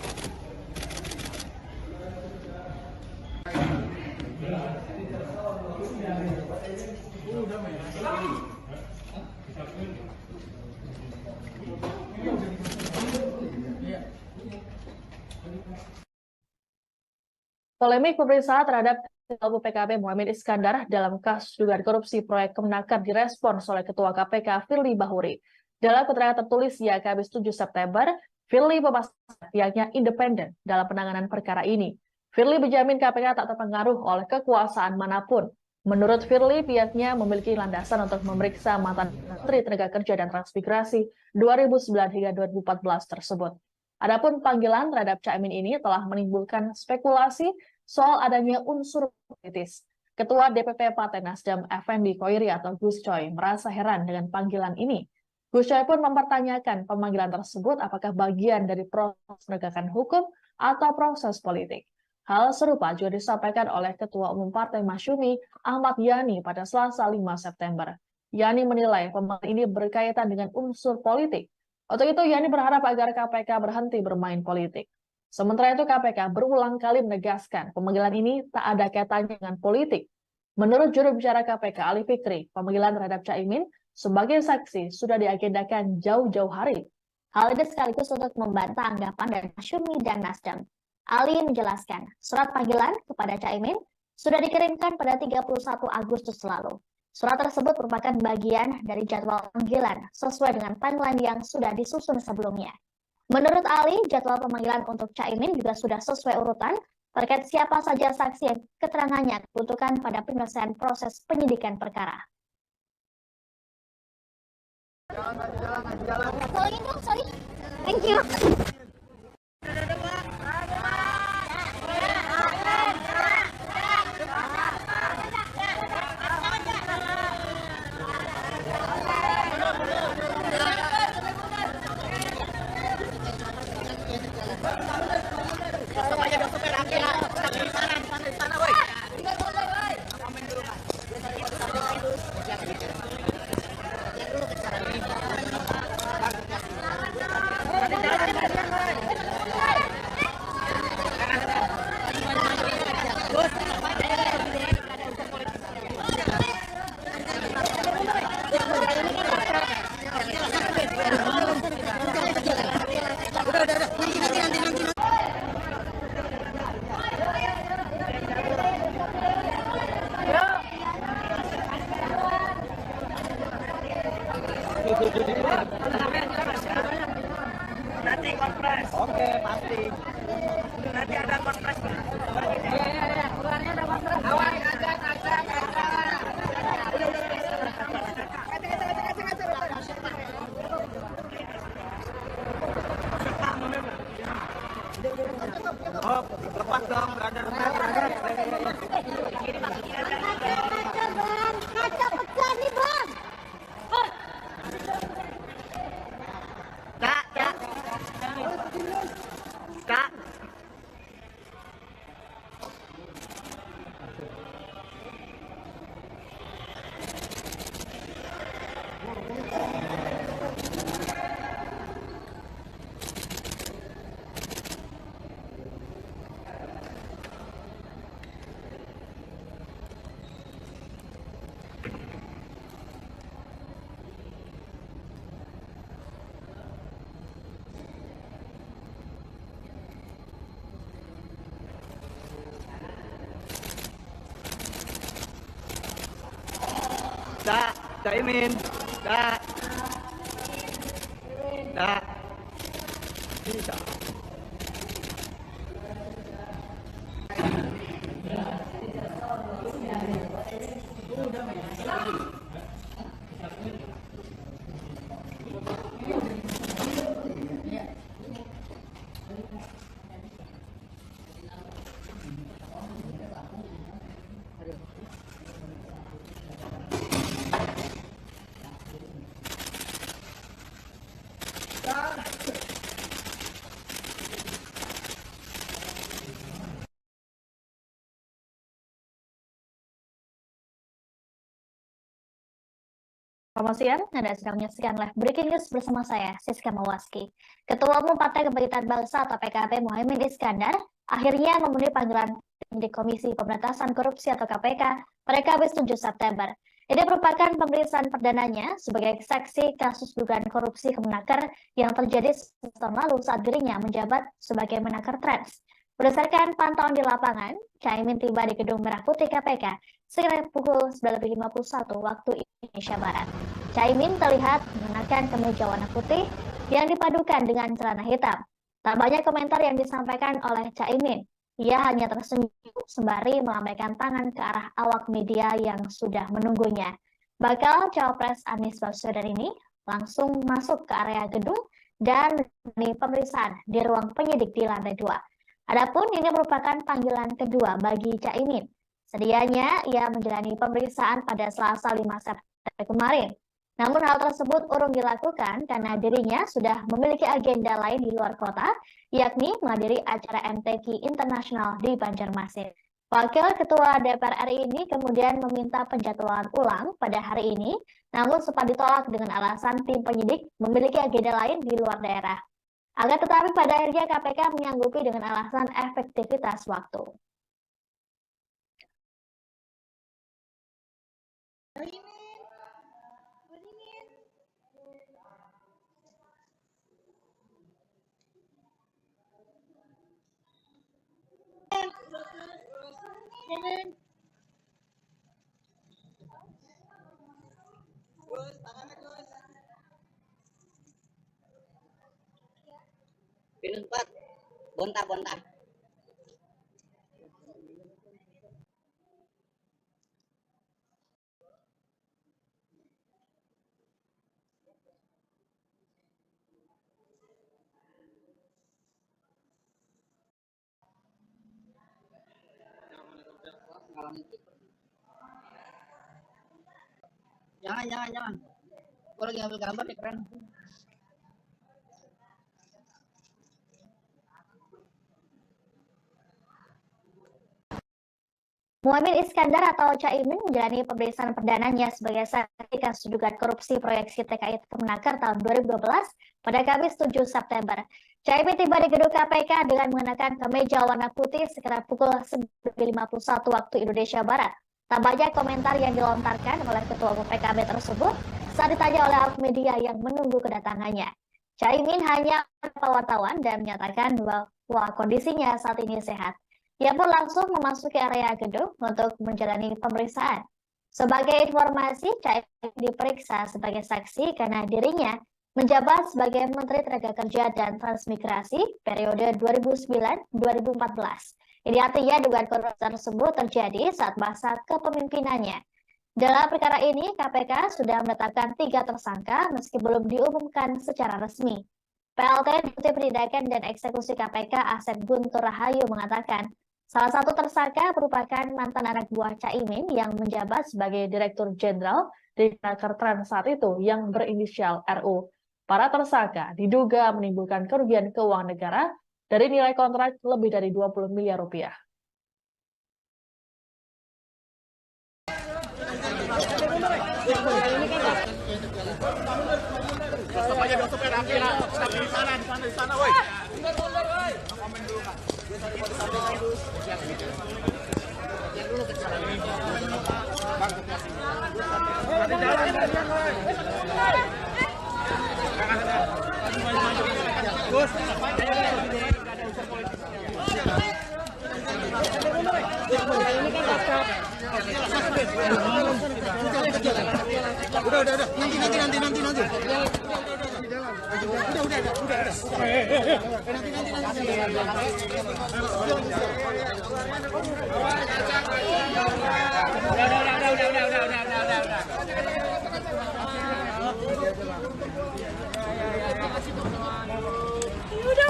Polemik pemeriksaan terhadap Ketua PKB Muhammad Iskandar dalam kasus dugaan korupsi proyek Kemenaker direspons oleh Ketua KPK Firly Bahuri. Dalam keterangan tertulis ya Kamis 7 September, Firly memastikan pihaknya independen dalam penanganan perkara ini. Firly menjamin KPK tak terpengaruh oleh kekuasaan manapun. Menurut Firly, pihaknya memiliki landasan untuk memeriksa mantan Menteri Tenaga Kerja dan Transmigrasi 2009 hingga 2014 tersebut. Adapun panggilan terhadap Caimin ini telah menimbulkan spekulasi soal adanya unsur politis. Ketua DPP Partai Nasdem Effendi Koiri atau Gus Coy merasa heran dengan panggilan ini. Gus Coy pun mempertanyakan pemanggilan tersebut apakah bagian dari proses penegakan hukum atau proses politik. Hal serupa juga disampaikan oleh Ketua Umum Partai Masyumi Ahmad Yani pada Selasa 5 September. Yani menilai pemanggilan ini berkaitan dengan unsur politik. Untuk itu, Yani berharap agar KPK berhenti bermain politik. Sementara itu, KPK berulang kali menegaskan pemanggilan ini tak ada kaitannya dengan politik. Menurut juru bicara KPK Ali Fikri, pemanggilan terhadap Caimin sebagai saksi sudah diagendakan jauh-jauh hari. Hal ini sekaligus untuk membantah anggapan dari Masyumi dan Nasdem. Ali menjelaskan, surat panggilan kepada Caimin sudah dikirimkan pada 31 Agustus lalu. Surat tersebut merupakan bagian dari jadwal panggilan sesuai dengan timeline yang sudah disusun sebelumnya. Menurut Ali, jadwal pemanggilan untuk Caimin juga sudah sesuai urutan terkait siapa saja saksi yang keterangannya dibutuhkan pada penyelesaian proses penyidikan perkara. Sorry. Thank you. pasti. Nanti ada konfres. Ularnya ada kontras. Awas, agak. Oh, lepas dong, berada. Kaca pecah nih bang. Kak. Kak Imin. Kak. Bisa. Selamat siang, Anda sedang menyaksikan live breaking news bersama saya, Siska Mawaski. Ketua Umum Partai Kebangkitan Bangsa atau PKB Muhaimin Iskandar akhirnya memenuhi panggilan penyidik Komisi Pemberantasan Korupsi atau KPK pada Kamis 7 September. Ini merupakan pemeriksaan perdananya sebagai saksi kasus dugaan korupsi Kemenaker yang terjadi setahun lalu saat dirinya menjabat sebagai Menaker Trans. Berdasarkan pantauan di lapangan, Caimin tiba di Gedung Merah Putih KPK sekitar pukul 9.51 waktu Indonesia Barat. Caimin terlihat mengenakan kemeja warna putih yang dipadukan dengan celana hitam. Tak banyak komentar yang disampaikan oleh Caimin. Ia hanya tersenyum sembari melambaikan tangan ke arah awak media yang sudah menunggunya. Bakal Cawapres Anies Baswedan ini langsung masuk ke area gedung dan menjalani pemeriksaan di ruang penyidik di lantai 2. Adapun ini merupakan panggilan kedua bagi Caimin. Sedianya ia menjalani pemeriksaan pada Selasa 5 September kemarin. Namun hal tersebut urung dilakukan karena dirinya sudah memiliki agenda lain di luar kota, yakni menghadiri acara MTQ Internasional di Banjarmasin. Wakil Ketua DPR RI ini kemudian meminta penjadwalan ulang pada hari ini, namun sempat ditolak dengan alasan tim penyidik memiliki agenda lain di luar daerah. Akan tetapi pada akhirnya KPK menyanggupi dengan alasan efektivitas waktu. Pilih 4. Bonta. Jangan. Gue lagi ngambil gambar nih, keren. Muhaimin Iskandar atau Caimin menjalani pemeriksaan perdananya sebagai saksi kasus dugaan korupsi proyek TKI Kemenaker tahun 2012 pada Kamis 7 September. Caimin tiba di gedung KPK dengan mengenakan kemeja warna putih sekitar pukul 9.51 waktu Indonesia Barat. Tak banyak komentar yang dilontarkan oleh Ketua Umum PKB tersebut saat ditanya oleh awak media yang menunggu kedatangannya. Caimin hanya menyapa wartawan dan menyatakan bahwa kondisinya saat ini sehat. Ia pun langsung memasuki area gedung untuk menjalani pemeriksaan. Sebagai informasi, Caimin diperiksa sebagai saksi karena dirinya menjabat sebagai Menteri Tenaga Kerja dan Transmigrasi periode 2009-2014. Ini artinya dugaan korupsi tersebut terjadi saat masa kepemimpinannya. Dalam perkara ini, KPK sudah menetapkan 3 tersangka meski belum diumumkan secara resmi. PLT Deputi Penindakan dan Eksekusi KPK Asep Guntur Rahayu mengatakan, salah satu tersangka merupakan mantan anak buah Caimin yang menjabat sebagai Direktur Jenderal di Naker Trans saat itu yang berinisial RU. Para tersangka diduga menimbulkan kerugian keuangan negara dari nilai kontrak lebih dari 20 miliar rupiah. Udah.